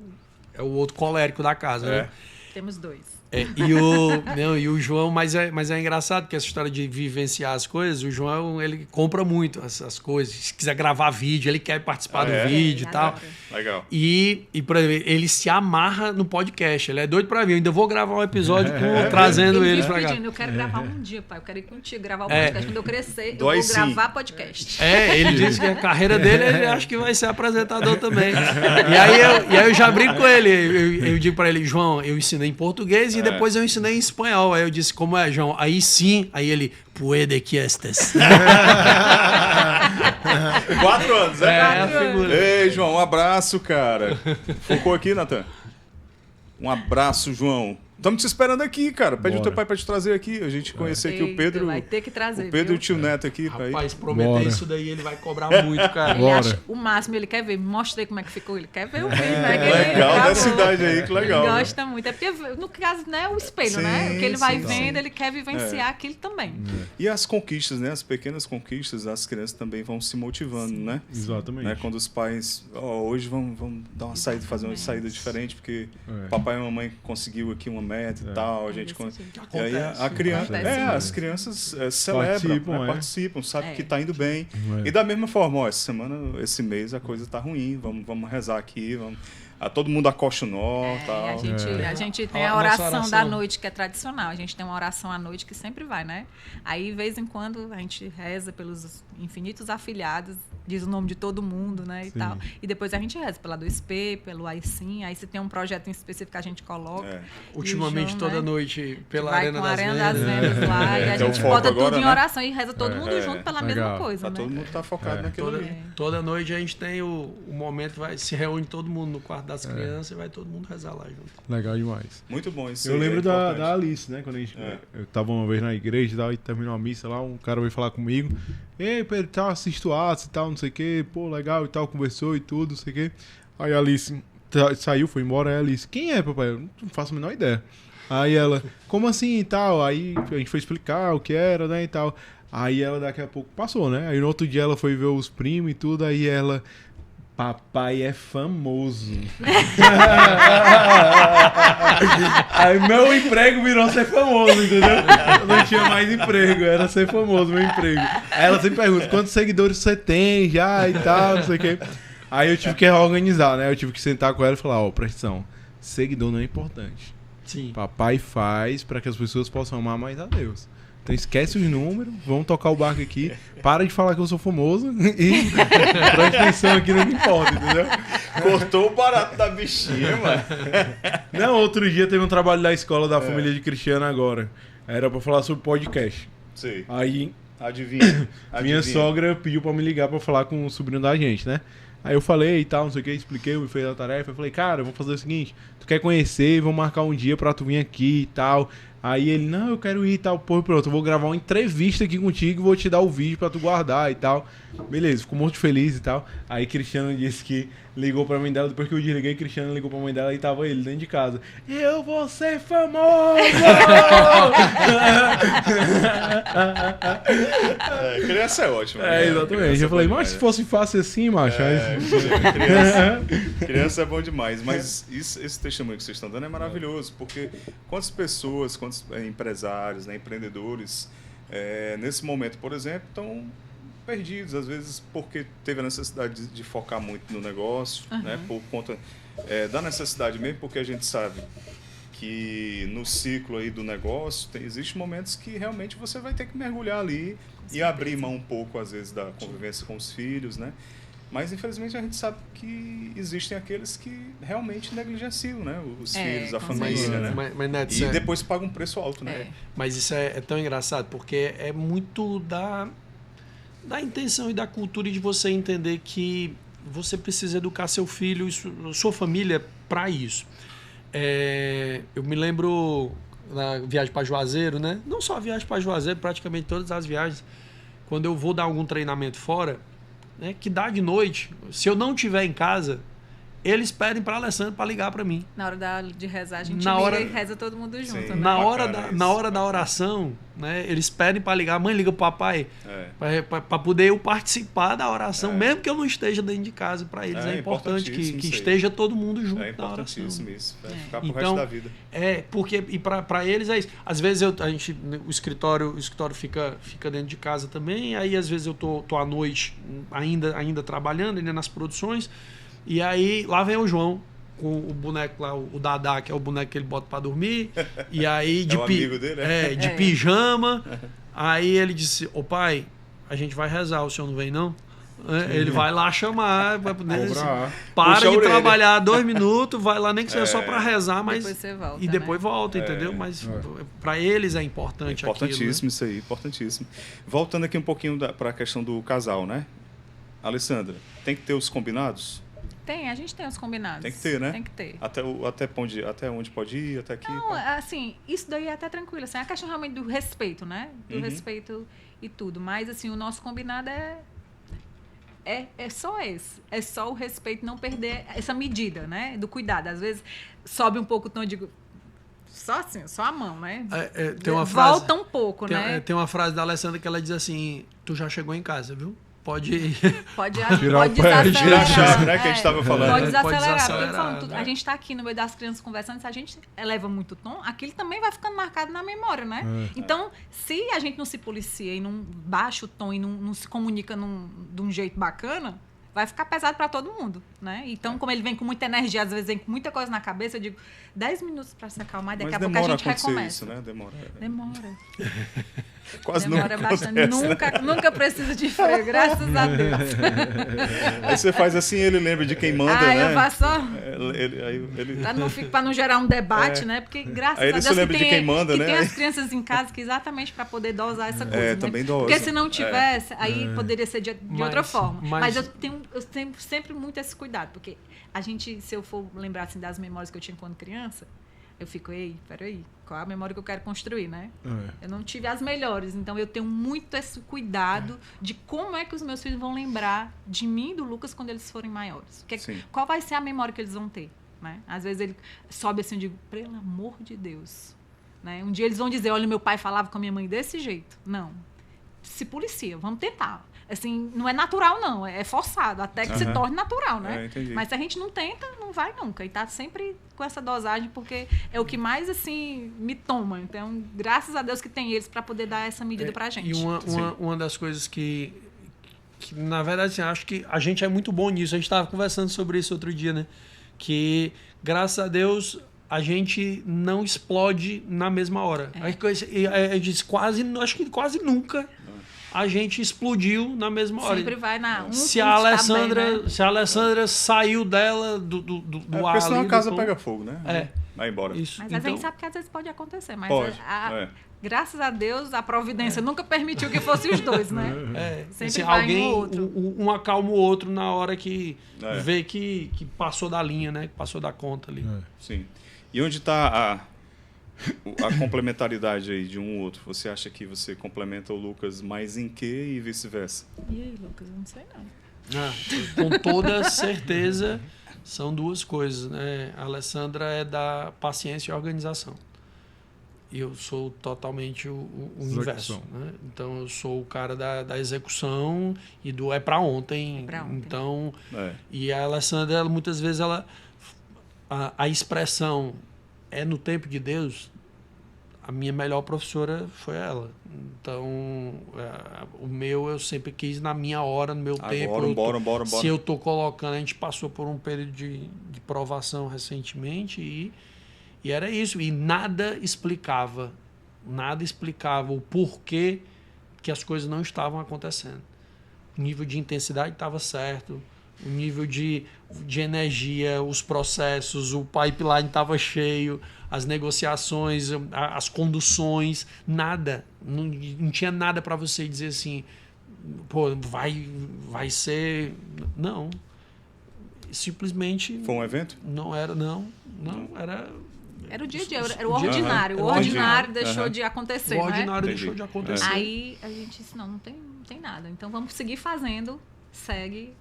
é o outro colérico da casa, né? Temos dois. E o João, mas é engraçado porque essa história de vivenciar as coisas, o João, ele compra muito essas coisas. Se quiser gravar vídeo, ele quer participar do vídeo e tal. Adoro. Legal. E por exemplo, ele se amarra no podcast. Ele é doido pra vir. Eu ainda vou gravar um episódio trazendo Ele eles vive pra cá. pedindo, eu quero gravar um dia, pai. Eu quero ir contigo gravar o podcast. Quando eu crescer, eu Dói vou sim. gravar podcast. Ele disse que a carreira dele, ele acha que vai ser apresentador também. E aí eu já brinco com ele. Eu digo pra ele, João, eu ensinei em português e depois eu ensinei em espanhol. Aí eu disse, como é, João? Aí sim. Aí ele, puede que estes. 4 anos, né? É a figura. Ei, João, um abraço, cara. Focou aqui, Natan? Um abraço, João. Estamos te esperando aqui, cara. Pede o teu pai para te trazer aqui. A gente conhecer aqui o Eita, Pedro. vai ter que trazer, O Pedro viu? e o tio Neto aqui para ir. Rapaz, prometer Bora. isso daí, ele vai cobrar muito, cara. Ele acha o máximo, ele quer ver. Mostra aí como é que ficou. Ele quer ver o vídeo, né? Que ele Legal gravou. dessa idade aí, que legal. Ele gosta muito. É porque, no caso, né, o espelho, Sim, né? O que ele vai sim, vendo, sim. ele quer vivenciar aquilo também. E as conquistas, né? As pequenas conquistas, as crianças também vão se motivando, né? Exatamente. Né? Quando os pais, hoje vamos dar uma saída, fazer uma saída diferente, porque papai e mamãe conseguiu aqui uma meta e tal, a gente e aí a criança, Acontece muito. as crianças celebram, participam, sabem que está indo bem. E da mesma forma, essa semana, esse mês a coisa está ruim, vamos rezar aqui, todo mundo acosta o nó, tal. A gente tem a Nossa oração da oração. noite, que é tradicional. A gente tem uma oração à noite que sempre vai, né? Aí, de vez em quando, a gente reza pelos infinitos afilhados, diz o nome de todo mundo, né? E tal. E depois a gente reza pela 2P, pelo AICIM. Aí, se tem um projeto em específico, a gente coloca. Ultimamente, João, toda né, noite, pela vai Arena com a das Arena das Vendas. Vendas lá. E a Que é o gente foco bota agora, tudo em né? oração e reza todo mundo junto pela mesma Legal. coisa, né? Todo mundo está focado naquilo ali. Toda noite a gente tem o momento, se reúne todo mundo no quarto das crianças e vai todo mundo rezar lá junto. Legal demais. Muito bom isso. Eu aí, lembro é da importante. Alice, né? Quando eu tava uma vez na igreja e tal, e terminou a missa lá, um cara veio falar comigo. Ei, Pedro, tal, assisto o Atos e tal, não sei o que, pô, legal e tal, conversou e tudo, não sei o que. Aí a Alice saiu, foi embora, aí a Alice, quem é, papai? Eu não faço a menor ideia. Aí ela, como assim e tal? Aí a gente foi explicar o que era, né, e tal. Aí ela daqui a pouco passou, né? Aí no outro dia ela foi ver os primos e tudo, aí ela... Papai é famoso. Aí meu emprego virou ser famoso, entendeu? Eu não tinha mais emprego, era ser famoso, meu emprego. Aí ela sempre pergunta, quantos seguidores você tem já e tal, não sei o quê. Aí eu tive que reorganizar, né? Eu tive que sentar com ela e falar, presta atenção, seguidor não é importante. Sim. Papai faz para que as pessoas possam amar mais a Deus. Então esquece os números, vamos tocar o barco aqui, para de falar que eu sou famoso e presta atenção aqui no que importa, entendeu? Cortou o barato da bichinha, mano. Não, outro dia teve um trabalho da escola da família de Cristiano agora. Era pra falar sobre podcast. Sei. Aí Adivinha. minha sogra pediu pra me ligar pra falar com o sobrinho da gente, né? Aí eu falei e tal, não sei o que, expliquei, me fez a tarefa. Eu falei, cara, eu vou fazer o seguinte, tu quer conhecer, vamos marcar um dia pra tu vir aqui e tal. Aí ele, não, eu quero ir e tal, pô, pronto, eu vou gravar uma entrevista aqui contigo e vou te dar o vídeo pra tu guardar e tal. Beleza, ficou muito feliz e tal. Aí Cristiano disse que ligou pra mãe dela, depois que eu desliguei, Cristiano ligou pra mãe dela e tava ele dentro de casa. Eu vou ser famoso! Criança é ótima. Exatamente. Eu falei, mas se fosse fácil assim, macho. Criança é bom demais. Mas esse testemunho que vocês estão dando é maravilhoso, porque quantas pessoas, quantos empresários, né, empreendedores, nesse momento, por exemplo, estão perdidos, às vezes porque teve a necessidade de focar muito no negócio, né, por conta da necessidade mesmo, porque a gente sabe que no ciclo aí do negócio existem momentos que realmente você vai ter que mergulhar ali e abrir mão um pouco, às vezes, da convivência com os filhos, né? Mas, infelizmente, a gente sabe que existem aqueles que realmente negligenciam, né? Os filhos, a família, né? Mas, Neto, e depois pagam um preço alto, né? Mas isso é tão engraçado, porque é muito da intenção e da cultura de você entender que você precisa educar seu filho e sua família para isso. Eu me lembro na viagem para Juazeiro, né? Não só a viagem para Juazeiro, praticamente todas as viagens, quando eu vou dar algum treinamento fora, né, que dá de noite, se eu não estiver em casa, eles pedem para Alessandro para ligar para mim. Na hora de rezar, a gente e reza todo mundo junto. Sim, né? Na hora da oração, né, eles pedem para ligar, mãe, liga pro papai, para poder eu participar da oração, mesmo que eu não esteja dentro de casa. Para eles é importante que esteja todo mundo junto na oração. Isso, vai ficar pro resto da vida. Porque e para eles é isso. Às vezes o escritório fica dentro de casa também, aí às vezes eu tô à noite ainda trabalhando, ainda nas produções. E aí, lá vem o João, com o boneco lá, o Dadá, que é o boneco que ele bota pra dormir. E aí, amigo dele, de pijama. Aí ele disse, ô pai, a gente vai rezar, o senhor não vem não? Ele vai lá chamar, vai poder, para de trabalhar 2 minutos, vai lá nem que seja só pra rezar, mas depois você volta, e depois volta, entendeu? Mas pra eles é importante aquilo. Importantíssimo isso aí, importantíssimo. Voltando aqui um pouquinho para a questão do casal, né? Alessandra, tem que ter os combinados? A gente tem os combinados. Tem que ter, né? Tem que ter. Até onde pode ir, até aqui? Não, assim, isso daí é até tranquilo. Assim, é a questão realmente do respeito, né? Do respeito e tudo. Mas, assim, o nosso combinado é só esse. É só o respeito, não perder essa medida, né? Do cuidado. Às vezes, sobe um pouco o tom, eu digo... Só assim, só a mão, né? Tem uma frase, volta um pouco, né? Tem uma frase da Alessandra que ela diz assim, tu já chegou em casa, viu? Pode desacelerar. Tirar a chave, né? Que a gente estava falando. Pode desacelerar. Porque falando, a gente está aqui no meio das crianças conversando, se a gente eleva muito o tom, aquilo também vai ficando marcado na memória, né? Então, se a gente não se policia e não baixa o tom e não se comunica de um jeito bacana, vai ficar pesado para todo mundo, né? Então, como ele vem com muita energia, às vezes vem com muita coisa na cabeça, eu digo 10 minutos para se acalmar, daqui a pouco a gente recomeça. Isso, né? Demora. Quase demora nunca bastante. Nunca preciso de freio, graças a Deus. Aí você faz assim, ele lembra de quem manda, né? Eu faço só. Ele... Para não gerar um debate, né? Porque graças a Deus lembra de quem manda, né? Tem as crianças em casa que exatamente para poder dosar essa coisa. Né? Também dosa. Porque se não tivesse, aí poderia ser de outra forma. Mas eu tenho sempre muito esse cuidado, porque a gente, se eu for lembrar assim, das memórias que eu tinha quando criança, eu fico, peraí, qual é a memória que eu quero construir, né? Eu não tive as melhores, então eu tenho muito esse cuidado de como é que os meus filhos vão lembrar de mim e do Lucas quando eles forem maiores. Qual vai ser a memória que eles vão ter, né? Às vezes ele sobe assim, eu digo, pelo amor de Deus, né? Um dia eles vão dizer, olha, meu pai falava com a minha mãe desse jeito. Não, se policia, vamos tentar. Assim, não é natural, não. É forçado, até que se torne natural, né? Mas se a gente não tenta, não vai nunca. E tá sempre com essa dosagem, porque é o que mais, assim, me toma. Então, graças a Deus que tem eles para poder dar essa medida pra gente. E uma das coisas que, na verdade, assim, acho que a gente é muito bom nisso. A gente estava conversando sobre isso outro dia, né? Que, graças a Deus, a gente não explode na mesma hora. Eu disse, acho que quase nunca a gente explodiu na mesma hora. Sempre vai na... Se a Alessandra saiu dela do ar... Porque senão a casa pega fogo, né? Vai embora. Isso. Mas a gente sabe que às vezes pode acontecer. Mas graças a Deus, a providência nunca permitiu que fosse os dois, né? Sempre vai alguém, um outro. Um acalma o outro na hora que vê que passou da linha, né? Que passou da conta ali. Sim. E onde está a complementaridade aí de um ou outro? Você acha que você complementa o Lucas mais em quê e vice-versa? E aí, Lucas? Eu não sei não. Com toda certeza, são duas coisas, né? A Alessandra é da paciência e organização. E eu sou totalmente o inverso. Né? Então, eu sou o cara da execução e do é para ontem. Então, e a Alessandra, ela, muitas vezes, a expressão é no tempo de Deus. A minha melhor professora foi ela. Então, o meu eu sempre quis na minha hora, no meu tempo. Bora. Se eu estou colocando, a gente passou por um período de provação recentemente e era isso. E nada explicava o porquê que as coisas não estavam acontecendo. O nível de intensidade estava certo, o nível de energia, os processos, o pipeline estava cheio, as negociações, as conduções, nada. Não tinha nada para você dizer assim, pô, vai ser... Não. Simplesmente... Foi um evento? Não era, não. Era... Era o dia a dia, era o ordinário. O ordinário deixou de acontecer, O ordinário né? deixou de acontecer. Aí a gente disse, não tem nada. Então vamos seguir fazendo, segue...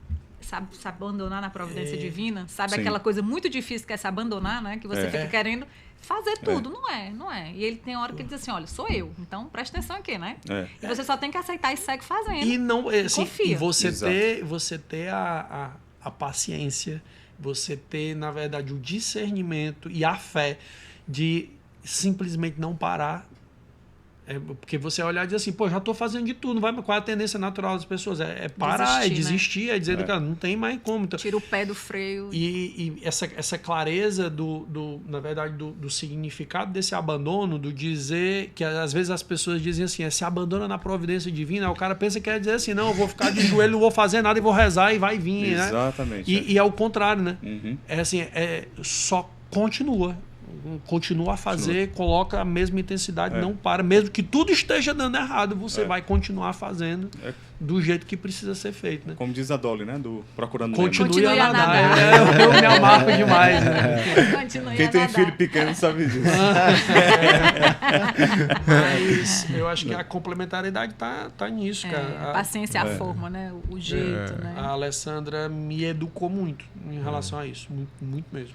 Sabe se abandonar na providência divina? Sabe aquela coisa muito difícil que é se abandonar, né? Que você fica querendo fazer tudo. Não é. E ele tem hora que ele diz assim, olha, sou eu. Então, presta atenção aqui, né? E você só tem que aceitar e segue fazendo. E não, assim, confia. E você ter a paciência, você ter, na verdade, o discernimento e a fé de simplesmente não parar. Porque você olhar e dizer assim, pô, já estou fazendo de tudo, qual é a tendência natural das pessoas? É parar, desistir, né? É dizer, cara, não tem mais como. Então, tira o pé do freio. E essa clareza na verdade, do significado desse abandono, do dizer, que às vezes as pessoas dizem assim, se abandona na providência divina, o cara pensa que quer dizer assim, não, eu vou ficar de joelho, não vou fazer nada e vou rezar e vai vir, Exatamente. né? E é o contrário, né? Uhum. É assim, só continua a fazer, coloca a mesma intensidade, não para. Mesmo que tudo esteja dando errado, você vai continuar fazendo do jeito que precisa ser feito. Né? Como diz a Dolly, né? Do Procurando Continue a nadar. Eu me amargo demais. Né? Quem tem filho pequeno sabe disso. Mas eu acho que a complementariedade tá nisso, cara. A paciência é a forma, né? O jeito, né? A Alessandra me educou muito em relação a isso. Muito, muito mesmo.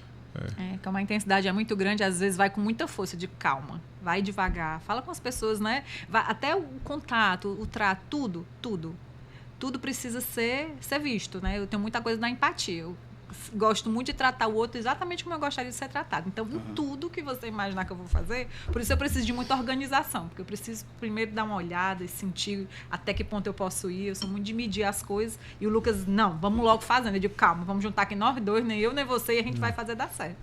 Como a intensidade é muito grande, às vezes vai com muita força de calma, vai devagar, fala com as pessoas, né? Até o contato, o trato, tudo precisa ser visto, né? Eu tenho muita coisa da empatia, eu gosto muito de tratar o outro exatamente como eu gostaria de ser tratado. Então, em tudo que você imaginar que eu vou fazer, por isso eu preciso de muita organização, porque eu preciso primeiro dar uma olhada e sentir até que ponto eu posso ir. Eu sou muito de medir as coisas. E o Lucas, não, vamos logo fazendo. Eu digo, calma, vamos juntar aqui nós dois, nem eu, nem você, e a gente vai fazer dar certo.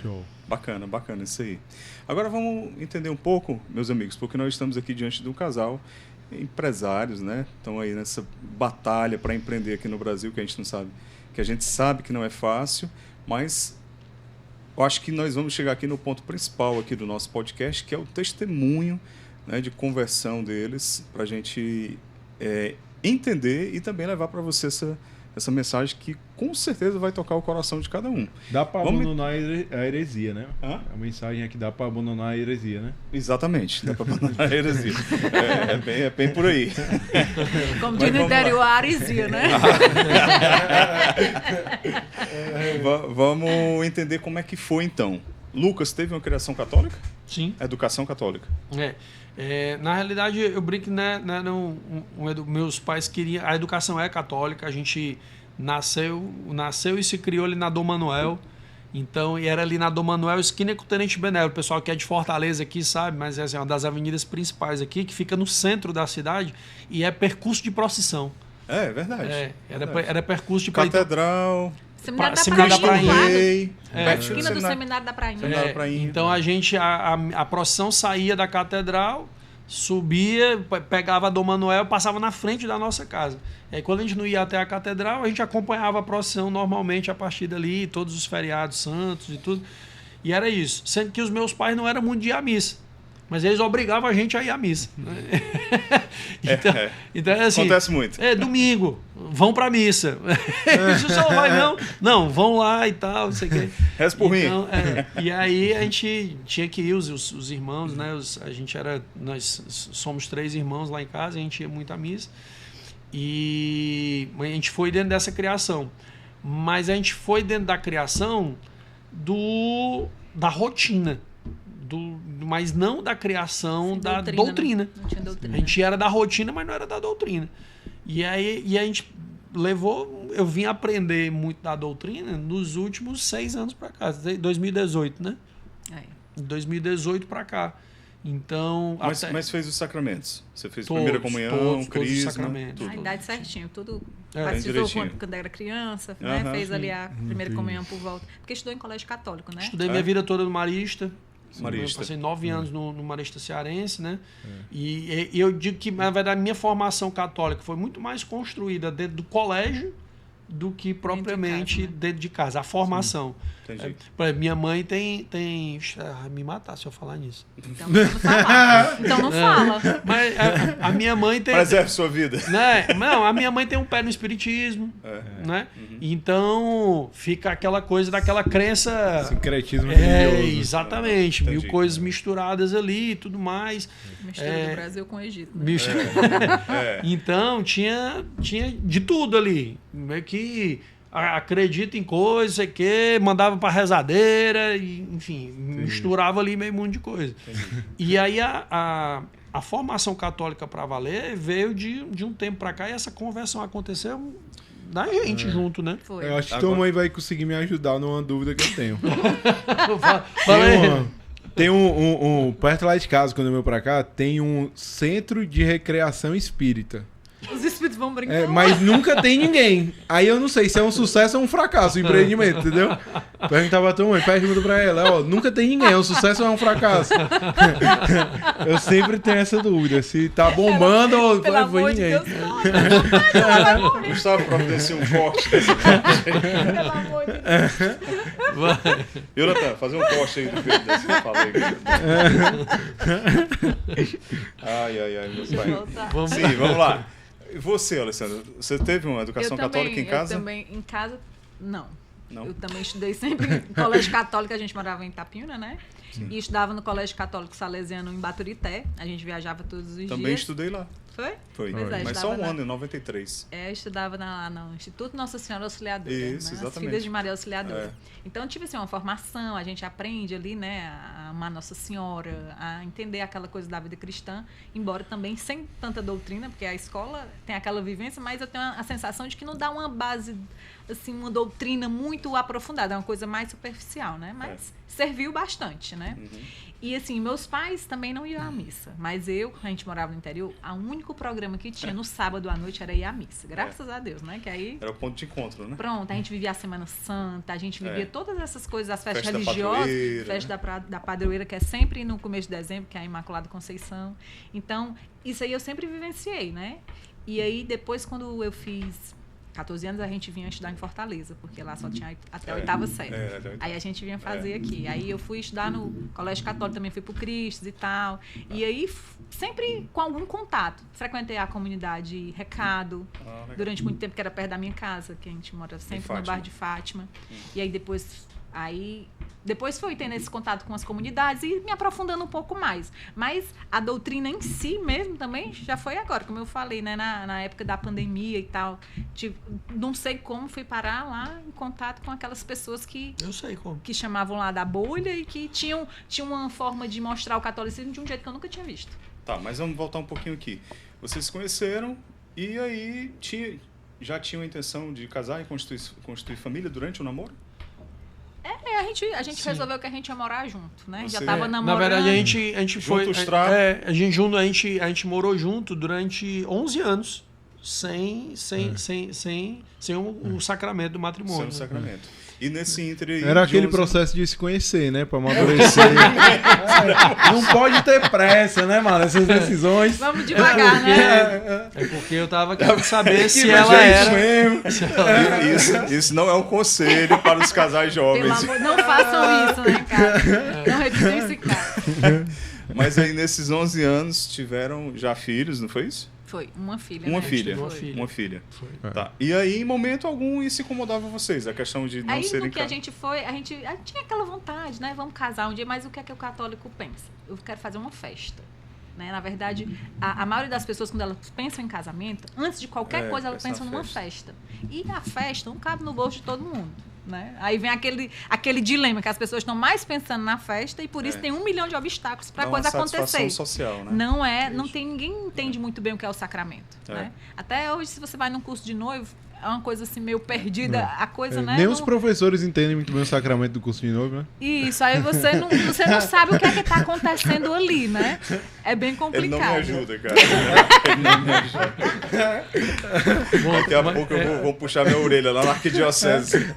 Show. Bacana isso aí. Agora vamos entender um pouco, meus amigos, porque nós estamos aqui diante de um casal empresários, né? Estão aí nessa batalha para empreender aqui no Brasil, que a gente não sabe, que a gente sabe que não é fácil, mas eu acho que nós vamos chegar aqui no ponto principal aqui do nosso podcast, que é o testemunho, né, de conversão deles, para a gente entender e também levar para você essa mensagem que com certeza vai tocar o coração de cada um. Dá para abandonar a heresia, né? Hã? A mensagem é que dá para abandonar a heresia, né? Exatamente, dá para abandonar a heresia. É bem por aí. Como diz no interior, a heresia, né? Vamos entender como é que foi, então. Lucas teve uma criação católica? Sim. Educação católica. Na realidade, eu brinco, né? Meus pais queriam... A educação é católica, a gente nasceu e se criou ali na Dom Manuel. Então, e era ali na Dom Manuel, esquina com o Tenente Benelo. O pessoal que é de Fortaleza aqui sabe, mas é uma das avenidas principais aqui, que fica no centro da cidade e é percurso de procissão. É verdade. Era percurso de catedral... Seminário da Prainha. Esquina do Seminário da Prainha. Então a procissão saía da catedral, subia, pegava a Dom Manuel, passava na frente da nossa casa. Aí quando a gente não ia até a catedral, a gente acompanhava a procissão normalmente a partir dali, todos os feriados santos e tudo. E era isso. Sendo que os meus pais não eram muito de ir à missa. Mas eles obrigavam a gente a ir à missa. Então é assim, acontece muito. Domingo, vão pra missa. Você só vai, não? Não, vão lá e tal, não sei o quê. Reza por mim. E aí a gente tinha que ir, os irmãos, né? Nós somos 3 irmãos lá em casa, a gente ia muito à missa. E a gente foi dentro dessa criação. Mas a gente foi dentro da criação da rotina. Mas não da criação da doutrina. Né? Não tinha doutrina. A gente era da rotina, mas não era da doutrina. E a gente levou... Eu vim aprender muito da doutrina nos últimos 6 anos para cá. 2018, né? De 2018 para cá. Então... Mas fez os sacramentos? Você fez todos, primeira comunhão, todos crisma? os sacramentos. A idade certinho, tudo. É, Batizou quando era criança, né? Fez ali a primeira Entendi. comunhão por volta. Porque estudou em colégio católico, né? Estudei minha vida toda no Marista. Marista. Eu passei 9 anos no Marista Cearense, né? E eu digo que, na verdade, minha formação católica foi muito mais construída dentro do colégio do que propriamente dentro de casa. A formação. Entendi. Por exemplo, minha mãe tem... Vai me matar se eu falar nisso. Então não fala. Então não fala. Mas a minha mãe tem... Preserve sua vida. Né? Não, a minha mãe tem um pé no espiritismo, né? Então fica aquela coisa daquela crença... Sincretismo religioso. Exatamente. Entendi. 1000 coisas misturadas ali e tudo mais. Mistura do Brasil com o Egito. Né? Então tinha de tudo ali. Meio que acredita em coisas, sei que, mandava pra rezadeira, e, enfim, misturava ali meio mundo de coisa. E aí a formação católica para valer veio de um tempo para cá, e essa conversão aconteceu da gente junto, né? Foi. Eu acho que tua mãe vai conseguir me ajudar numa dúvida que eu tenho. Fala aí. Tem perto lá de casa, quando eu venho pra cá, tem um centro de recreação espírita. Os espíritos vão brincar. Mas nunca tem ninguém. Aí eu não sei se é um sucesso ou um fracasso o empreendimento, entendeu? Perguntava a tua mãe, pergunta pra ela, ó, nunca tem ninguém, é um sucesso ou é um fracasso? Eu sempre tenho essa dúvida, se tá bombando ou Pelo foi amor de ninguém. Deus, não. Ela vai morrer. Gustavo providencia um corte desse corte. Pelo amor de Deus. Jonathan, fazer um corte aí do vídeo desse que eu falei. Ai, meu pai. Voltar. Sim, vamos lá. E você, Alessandra, você teve uma educação católica em casa? Eu também, em casa, não. Não? Eu também estudei sempre em colégio católico, a gente morava em Itapina, né? E estudava no colégio católico salesiano em Baturité. A gente viajava todos os dias. Também estudei lá. Foi? Foi. Pois é, Mas só um estudava ano, em 93. Estudava no Instituto Nossa Senhora Auxiliadora. Isso, né? As exatamente. Filhas de Maria Auxiliadora. É. Então, eu tive assim, uma formação, a gente aprende ali, né, a amar Nossa Senhora, a entender aquela coisa da vida cristã, embora também sem tanta doutrina, porque a escola tem aquela vivência, mas eu tenho a sensação de que não dá uma base, assim, uma doutrina muito aprofundada, é uma coisa mais superficial, né? Mas serviu bastante, né? E assim, meus pais também não iam à missa, mas a gente morava no interior, o único programa que tinha no sábado à noite era ir à missa, graças a Deus, né? Que aí... Era o ponto de encontro, né? Pronto, a gente vivia a Semana Santa, a gente vivia todas essas coisas, as festas Festa da religiosas, padroeira, festa da padroeira, que é sempre no começo de dezembro, que é a Imaculada Conceição. Então, isso aí eu sempre vivenciei, né? E aí, depois, quando eu fiz 14 anos, a gente vinha estudar em Fortaleza, porque lá só tinha até a oitava série. Aí a gente vinha fazer aqui. Aí eu fui estudar no Colégio Católico, também fui pro Cristo e tal. E aí, sempre com algum contato. Frequentei a comunidade Recado, durante muito tempo, que era perto da minha casa, que a gente mora sempre no bairro de Fátima. E aí depois foi tendo esse contato com as comunidades e me aprofundando um pouco mais. Mas a doutrina em si mesmo também já foi agora, como eu falei, né? Na época da pandemia e tal. Não sei como fui parar lá em contato com aquelas pessoas que chamavam lá da bolha e que tinham uma forma de mostrar o catolicismo de um jeito que eu nunca tinha visto. Tá, mas vamos voltar um pouquinho aqui. Vocês se conheceram e aí já tinham a intenção de casar e constituir família durante o namoro? A gente resolveu que a gente ia morar junto, né? Já Você- tava namorando. Na verdade, a gente foi... Junto os trapos. A gente morou junto durante 11 anos, sem o sacramento do matrimônio. Sendo sacramento. E nesse ínter aí... Era de aquele 11 processo de se conhecer, né? Pra amadurecer. Não pode ter pressa, né, mano? Essas decisões. Vamos devagar, né? É porque eu tava querendo saber se Que ela já é isso era... mesmo. se ela era- Isso não é um conselho para os casais Pelo jovens. amor, não façam isso, né, cara? Não repitam esse caso. Mas aí nesses 11 anos tiveram já filhos, não foi isso? Foi, uma filha. Uma né? filha. Foi. Uma filha. Foi. Tá. E aí, em momento algum, isso incomodava vocês? A questão de não Aí serem no que a casados? gente foi, a gente tinha aquela vontade, né? Vamos casar um dia, mas o que é que o católico pensa? Eu quero fazer uma festa. né? Na verdade, a maioria das pessoas, quando elas pensam em casamento, antes de qualquer coisa, elas pensam numa festa. E a festa não cabe no bolso de todo mundo. Né? Aí vem aquele dilema que as pessoas estão mais pensando na festa e por isso tem 1 milhão de obstáculos para a coisa acontecer. Social, né? Ninguém entende muito bem o que é o sacramento. Né? Até hoje, se você vai num curso de noivo, é uma coisa assim meio perdida, a coisa, né? Nem os professores entendem muito bem o sacramento do curso de noivo, né? Isso, aí você não sabe o que é que está acontecendo ali, né? É bem complicado. Ele não me ajuda, cara. Ele não me ajuda. Daqui a pouco eu vou puxar minha orelha lá na arquidiocese.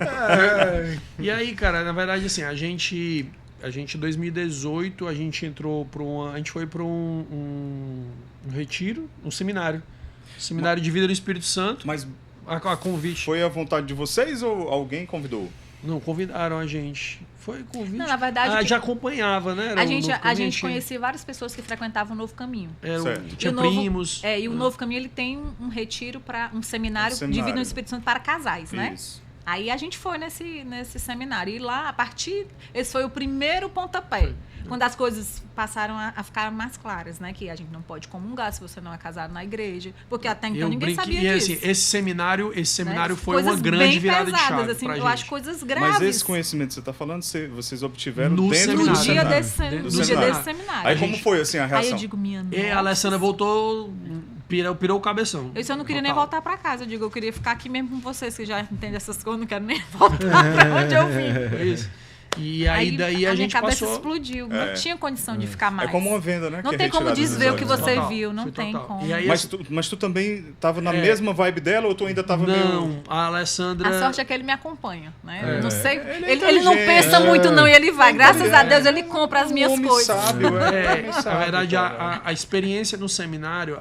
E aí, cara, na verdade, assim, a gente em 2018, a gente entrou a gente foi para um retiro, um seminário de vida do Espírito Santo. Mas a convite. Foi a vontade de vocês ou alguém convidou? Não, convidaram a gente. Foi convite. Não, na verdade, já acompanhava, né? A gente conhecia várias pessoas que frequentavam o Novo Caminho. Tinha primos. E o Novo Caminho ele tem um retiro para um seminário de vida no Espírito Santo para casais, né? Isso. Aí a gente foi nesse seminário. E lá, esse foi o primeiro pontapé. Quando as coisas passaram a ficar mais claras, né? Que a gente não pode comungar se você não é casado na igreja. Porque até então ninguém sabia disso. Assim, esse seminário né? foi coisas uma grande virada pesadas, de chave assim, pra eu gente. acho coisas graves. Mas esse conhecimento que você está falando, vocês obtiveram no dentro seminário. do dia seminário. desse seminário. Aí como foi assim a reação? Aí eu digo, minha nossa. E a Alessandra voltou, pirou o cabeção. Eu não queria nem voltar pra casa. Eu queria ficar aqui mesmo com vocês, que já entendem essas coisas, não quero nem voltar pra onde eu vim. Isso. E aí daí a gente cabeça passou... explodiu, não tinha condição de ficar mais. É como uma venda, né? Não que tem como desver o que você Total. viu, não tem Total. como. E aí, mas tu também tava na mesma vibe dela ou tu ainda tava meio... Não, a Alessandra... A sorte é que ele me acompanha, né? Eu não sei, Ele é ele não pensa muito não e ele vai. Graças a Deus ele compra as minhas coisas. Sábio, Na verdade, a experiência no seminário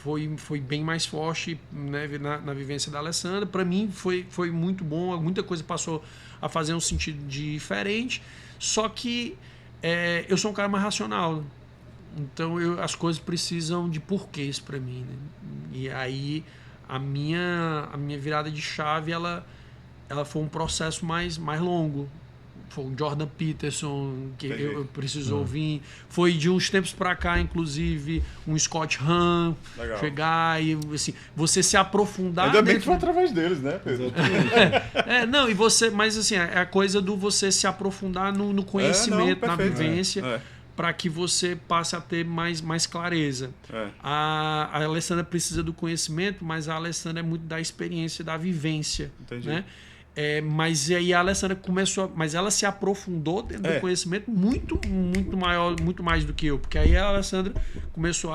foi bem mais forte, né, na vivência da Alessandra. Para mim foi muito bom, muita coisa passou a fazer um sentido diferente, só que eu sou um cara mais racional, então as coisas precisam de porquês para mim, né? E aí a minha virada de chave ela foi um processo mais longo. Foi o Jordan Peterson que eu preciso ouvir. Foi de uns tempos para cá, inclusive, um Scott Hahn chegar e assim, você se aprofundar. Ainda bem que foi através deles, né, Pedro? Não, e você, mas assim, é a coisa do você se aprofundar no conhecimento, na vivência, para que você passe a ter mais clareza. A Alessandra precisa do conhecimento, mas a Alessandra é muito da experiência, da vivência. Entendi. Né? Mas aí a Alessandra começou, mas ela se aprofundou dentro do conhecimento muito maior, muito mais do que eu, porque aí a Alessandra começou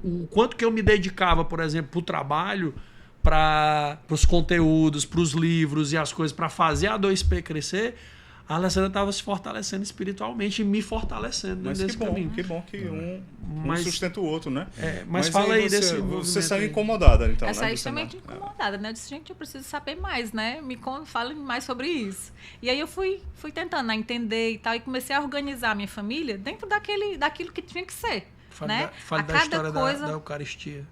o quanto que eu me dedicava, por exemplo, para o trabalho, para os conteúdos, para os livros e as coisas, para fazer a 2P crescer, a Alessandra estava se fortalecendo espiritualmente e me fortalecendo nesse caminho. Que bom que um sustenta o outro, né? Mas fala aí desse movimento. Você saiu incomodada, então, né? Eu saí extremamente incomodada, né? Eu disse, gente, eu preciso saber mais, né? Fale mais sobre isso. E aí eu fui tentando entender e tal, e comecei a organizar a minha família dentro daquilo que tinha que ser. Fale da história da Eucaristia.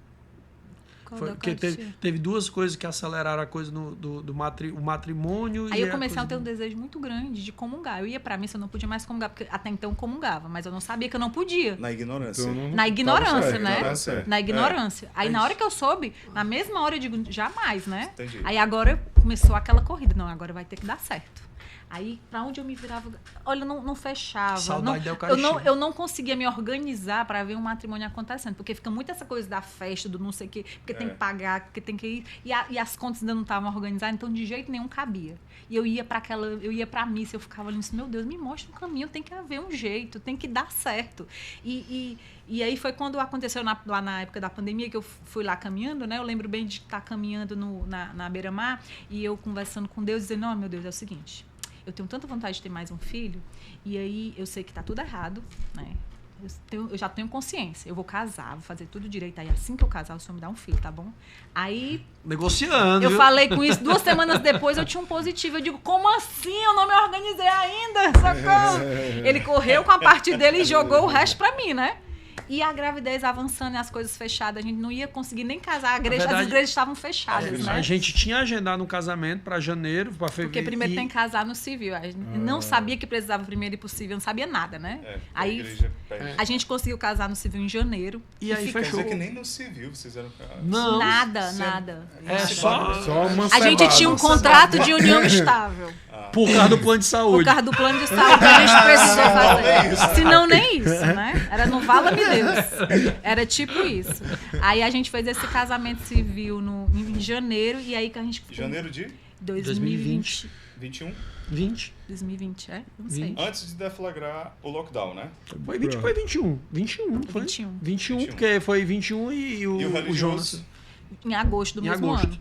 Porque teve duas coisas que aceleraram a coisa o matrimônio. Aí eu comecei a ter um desejo muito grande de comungar. Eu ia pra missa, eu não podia mais comungar, porque até então eu comungava, mas eu não sabia que eu não podia. Na ignorância. Na ignorância, né? Na ignorância. Aí na hora que eu soube, na mesma hora eu digo, jamais, né? Entendi. Aí agora começou aquela corrida. Não, agora vai ter que dar certo. Aí, pra onde eu me virava, olha, não fechava. Saudade da Eucaristia. Eu não conseguia me organizar para ver um matrimônio acontecendo, porque fica muito essa coisa da festa, do não sei o quê, porque tem que pagar, porque tem que ir, e as contas ainda não estavam organizadas, então de jeito nenhum cabia. E eu ia pra missa, eu ficava ali, meu Deus, me mostra um caminho, tem que haver um jeito, tem que dar certo. E aí foi quando aconteceu lá na época da pandemia, que eu fui lá caminhando, né? Eu lembro bem de estar caminhando na beira-mar, e eu conversando com Deus, dizendo, meu Deus, é o seguinte... Eu tenho tanta vontade de ter mais um filho, e aí eu sei que tá tudo errado, né? Eu já tenho consciência. Eu vou casar, vou fazer tudo direito. Aí assim que eu casar, o senhor me dá um filho, tá bom? Aí... Negociando. Eu falei com isso. 2 semanas depois eu tinha um positivo. Eu digo, como assim? Eu não me organizei ainda? Socorro! Ele correu com a parte dele e jogou o resto pra mim, né? E a gravidez avançando e as coisas fechadas, a gente não ia conseguir nem casar. As verdade, igrejas estavam fechadas, né? A gente tinha agendado um casamento para janeiro, para fevereiro. Porque primeiro tem que casar no civil. A gente não sabia que precisava primeiro ir pro civil, não sabia nada, né? Aí a gente conseguiu casar no civil em janeiro. E aí Quer fechou. dizer que nem no civil vocês eram... Não. Nada. É só uma A gente tinha um contrato de união estável. por causa do plano de saúde. Por causa do plano de saúde que a gente precisou fazer. Se não, nem isso, né? Era no vala-me Deus. Era tipo isso. Aí a gente fez esse casamento civil em janeiro, e aí que a gente... Janeiro de 2020. 21? 2020, Não sei. Antes de deflagrar o lockdown, né? Foi 20, foi 21. 21, foi? 21, porque foi 21 e o Jonas. Em agosto do mesmo ano.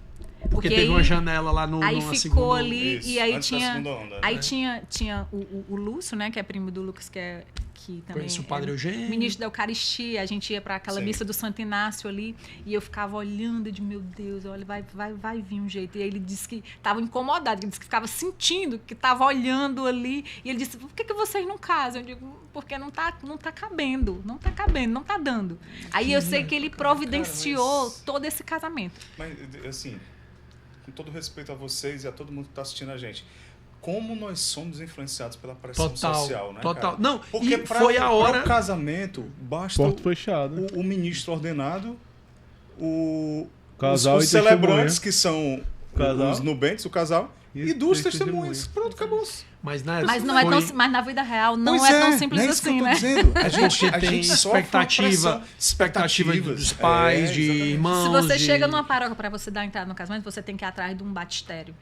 Porque teve uma janela lá no aí ficou ali, Isso, e aí antes da tinha segunda onda, aí né? tinha o Lúcio, né, que é primo do Lucas, que também Conhece o Padre Eugênio. ministro da Eucaristia. A gente ia para aquela Sim. missa do Santo Inácio ali, e eu ficava olhando de, meu Deus, olha, vai vir um jeito. E aí ele disse que estava incomodado, ele disse que ficava sentindo, que estava olhando ali, e ele disse: por que vocês não casam? Eu digo: porque não tá cabendo, não tá dando. Aí eu sei que ele providenciou todo esse casamento. Mas, assim, com todo respeito a vocês e a todo mundo que está assistindo a gente, como nós somos influenciados pela pressão social, né, Total. cara? Não, porque e foi a hora... Para o casamento, basta Porta fechada. o ministro ordenado, Casal os e celebrantes, testemunha. que são Casal. os nubentes, o casal, e duas testemunhas. testemunhas. Pronto, acabou. Mas Mas na vida real não Pois é tão simples não é isso que assim, eu tô né? dizendo. A Porque tem gente sofre uma pressão, expectativa dos pais, de exatamente. irmãos. Se você de... chega numa paróquia para você dar entrada no casamento, você tem que ir atrás de um batistério.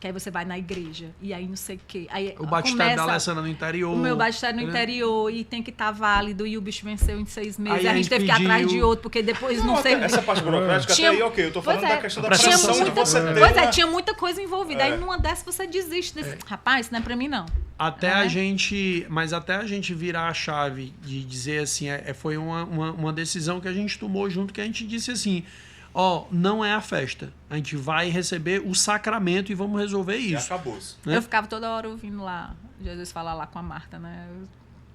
Que aí você vai na igreja, e aí não sei o quê. Aí O batistério da Alessandra no interior. O meu batistério no interior, e tem que estar válido, e o bicho venceu em 6 meses. Aí E a gente teve que ir atrás de pediu- outro, porque depois não até serviu. essa parte burocrática Tinha- até aí, ok. Eu tô falando Pois é. da questão da Tinha pressão que muita, você tem. pois é, né? tinha muita coisa envolvida. É. Aí numa dessas você desiste desse. Rapaz, isso não é pra mim, não. Até Ah, a é? gente, mas até a gente virar a chave de dizer assim, foi uma decisão que a gente tomou junto, que a gente disse assim: ó, não é a festa, a gente vai receber o sacramento e vamos resolver E isso. acabou-se. Né? Eu ficava toda hora ouvindo lá, Jesus falar lá com a Marta, né?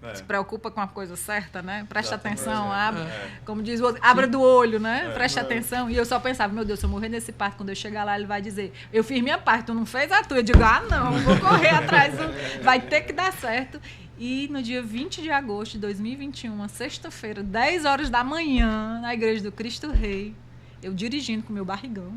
É. Se preocupa com a coisa certa, né? Presta Exatamente, atenção, abre, é. como diz o outro, abra do olho, né? Preste atenção. E eu só pensava: meu Deus, se eu morrer nesse parto, quando eu chegar lá, ele vai dizer: eu fiz minha parte, tu não fez a tua. Eu digo: ah, não, vou correr atrás, vai ter que dar certo. E no dia 20 de agosto de 2021, uma sexta-feira, 10 horas da manhã, na Igreja do Cristo Rei, eu dirigindo com meu barrigão,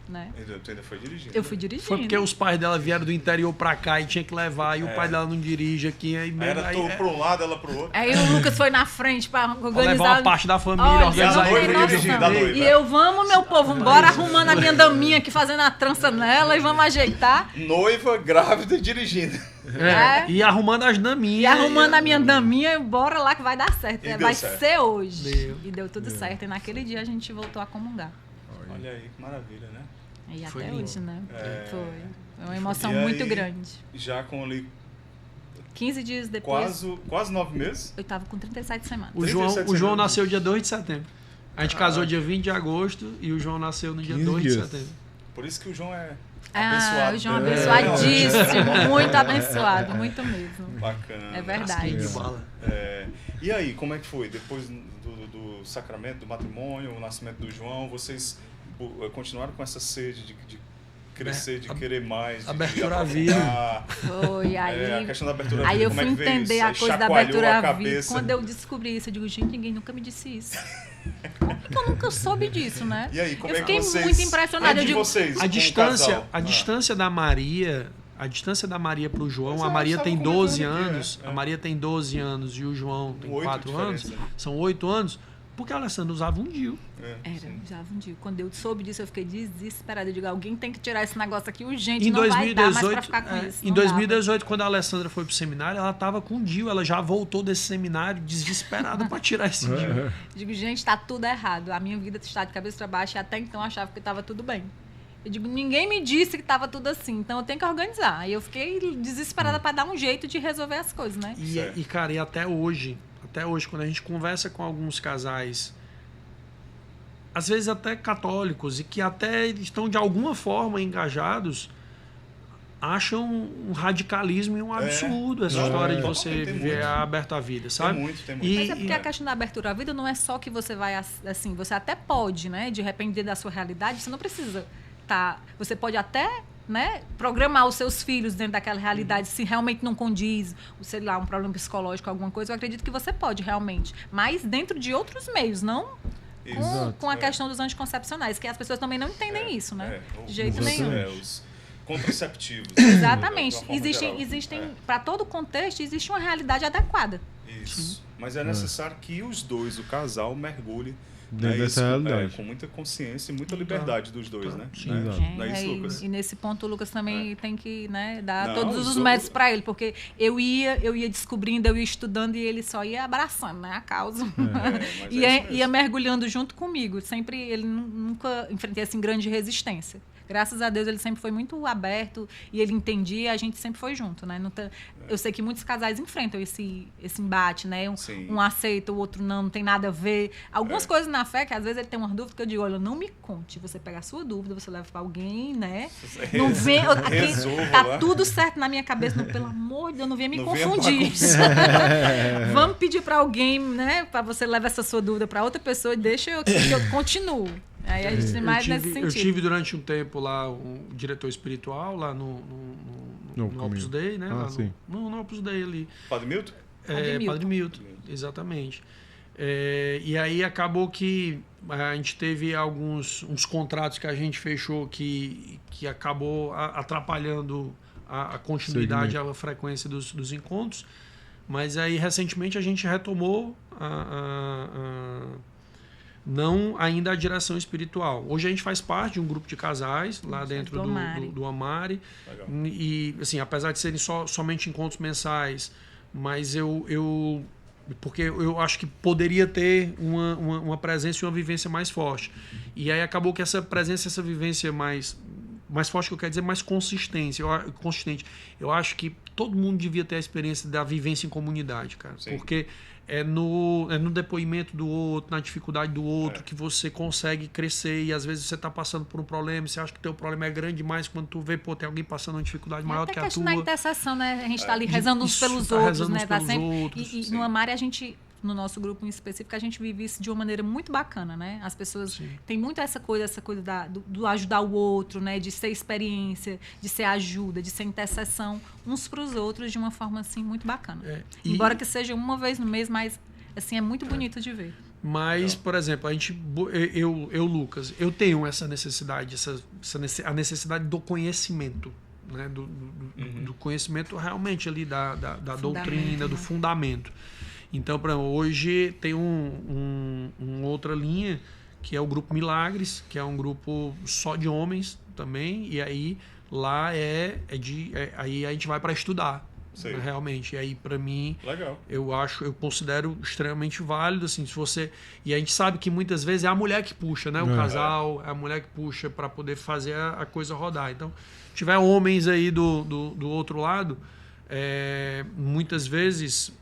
né? Tu ainda foi dirigindo. Eu fui dirigindo. Foi porque os pais dela vieram do interior pra cá e tinha que levar, e o pai dela não dirige aqui. Aí, Aí era tu pra um lado, ela pro outro. Aí o Lucas foi na frente para organizar. levar uma parte da família, Olha, organizar você não a noiva tem noção. dirigindo, a noiva. E eu, vamos, meu povo, bora arrumando a minha daminha aqui, fazendo a trança nela, e vamos ajeitar. Noiva, grávida e dirigindo. É. E arrumando as daminhas. E arrumando a minha daminha, bora lá que vai dar certo. E deu Vai certo. ser hoje. Deu. E deu tudo certo. E naquele dia a gente voltou a comungar. Olha aí, que maravilha, né? E Foi até lindo. hoje, né? É. Foi uma emoção E aí, muito grande. Já com ali 15 dias depois, quase 9 meses. eu tava com 37 semanas. O João 37 João anos. nasceu dia 2 de setembro. A gente casou dia 20 de agosto e o João nasceu no dia 15 2 de dias. setembro. Por isso que o João é Ah, abençoado. o João né? abençoadíssimo, muito abençoado, muito mesmo. Bacana. É verdade. Casquinha de bala. É, e aí, como é que foi? Depois do sacramento, do matrimônio, o nascimento do João, vocês continuaram com essa sede de crescer, de querer mais, de abertura à aprofundar? Foi, aí, a questão da abertura à aí vida, eu como fui é que veio entender isso? a Aí coisa da chacoalhou abertura a à vida. cabeça. Quando eu descobri isso, eu digo: gente, ninguém nunca me disse isso. Porque eu nunca soube disso, né? E aí, como eu é que fiquei vocês... muito impressionada. Onde Eu digo, vocês, A como distância, casal? a distância da Maria, a distância da Maria pro João, Pois a é, Maria eu tem estava 12 comentando aqui, anos, é. a Maria tem 12 anos e o João tem 8 4 anos, diferença. são 8 anos, porque a Alessandra usava um DIU. Era, já um dia. Quando eu soube disso, eu fiquei desesperada. Eu digo: alguém tem que tirar esse negócio aqui urgente, Em não vai dar mais pra 2018, ficar com isso. em não dá. 2018, quando a Alessandra foi pro seminário, ela tava com o DIU, ela já voltou desse seminário desesperada pra tirar esse DIU. Eu digo: gente, tá tudo errado. A minha vida está de cabeça para baixo, e até então eu achava que estava tudo bem. Eu digo: ninguém me disse que estava tudo assim, então eu tenho que organizar. Aí eu fiquei desesperada para dar um jeito de resolver as coisas, né? E, cara, e até hoje, quando a gente conversa com alguns casais, às vezes até católicos, e que até estão de alguma forma engajados, acham um radicalismo e um absurdo essa história de você viver aberto à vida, sabe? Tem muito. Mas é porque a questão da abertura à vida não é só que você vai, assim, você até pode, né? De repente, da sua realidade, você não precisa você pode até, né, programar os seus filhos dentro daquela realidade, se realmente não condiz, sei lá, um problema psicológico, alguma coisa, eu acredito que você pode realmente. Mas dentro de outros meios, não com a questão dos anticoncepcionais, que as pessoas também não entendem isso, né? De jeito nenhum. Os contraceptivos. Exatamente. Existem para todo contexto, existe uma realidade adequada. Isso. Mas é necessário que os dois, o casal, mergulhe dentro dessa realidade. Com muita consciência e muita liberdade dos dois, né? Sim, Não é isso, Lucas? E nesse ponto o Lucas também tem que, né, dar todos os méritos para ele, porque eu ia descobrindo, eu ia estudando e ele só ia abraçando, né, a causa. Ia mergulhando junto comigo. Sempre, ele nunca enfrentei assim grande resistência. Graças a Deus ele sempre foi muito aberto e ele entendia e a gente sempre foi junto, né? Eu sei que muitos casais enfrentam esse embate, né? Um aceita, o outro não tem nada a ver. Algumas coisas na fé que às vezes ele tem uma dúvida que eu digo, olha, não me conte. Você pega a sua dúvida, você leva para alguém, né? Não vem, tá tudo certo na minha cabeça, não, pelo amor de Deus, não venha me confundir. Vamos pedir para alguém, né? Para você levar essa sua dúvida para outra pessoa e deixa que eu continuo. Aí a gente tem mais nesse sentido. Eu tive durante um tempo lá um diretor espiritual lá no Opus Dei, né? No Opus Dei ali. Padre Milton? Padre Milton, exatamente. E aí acabou que a gente teve uns contratos que a gente fechou que acabou atrapalhando a continuidade, a frequência dos encontros. Mas aí recentemente a gente retomou não ainda a direção espiritual. Hoje a gente faz parte de um grupo de casais lá dentro do Amari. Legal. E assim, apesar de serem somente encontros mensais, mas porque eu acho que poderia ter uma presença e uma vivência mais forte. E aí acabou que essa presença, essa vivência mais forte, que eu quero dizer, mais consistente. Eu acho que todo mundo devia ter a experiência da vivência em comunidade, cara. Sim. Porque é no depoimento do outro, na dificuldade do outro, que você consegue crescer. E às vezes você está passando por um problema, você acha que o teu problema é grande demais, quando tu vê, tem alguém passando uma dificuldade maior do que a tua. Na intercessão, né? A gente está ali rezando uns pelos outros, né? E no Amari, no nosso grupo em específico, a gente vive isso de uma maneira muito bacana, né? As pessoas têm muito essa coisa do ajudar o outro, né? De ser experiência, de ser ajuda, de ser intercessão uns para os outros de uma forma assim muito bacana. Embora que seja uma vez no mês, mas assim é muito bonito de ver. Mas, por exemplo, Lucas, eu tenho essa necessidade, a necessidade do conhecimento, né? Do conhecimento realmente ali da doutrina, do fundamento. Então, hoje tem uma outra linha, que é o Grupo Milagres, que é um grupo só de homens também, e aí lá aí a gente vai para estudar, né, realmente. E aí, para mim, legal. Eu considero extremamente válido, assim, se você... E a gente sabe que muitas vezes é a mulher que puxa, né? O casal, é a mulher que puxa para poder fazer a coisa rodar. Então, se tiver homens aí do outro lado, muitas vezes...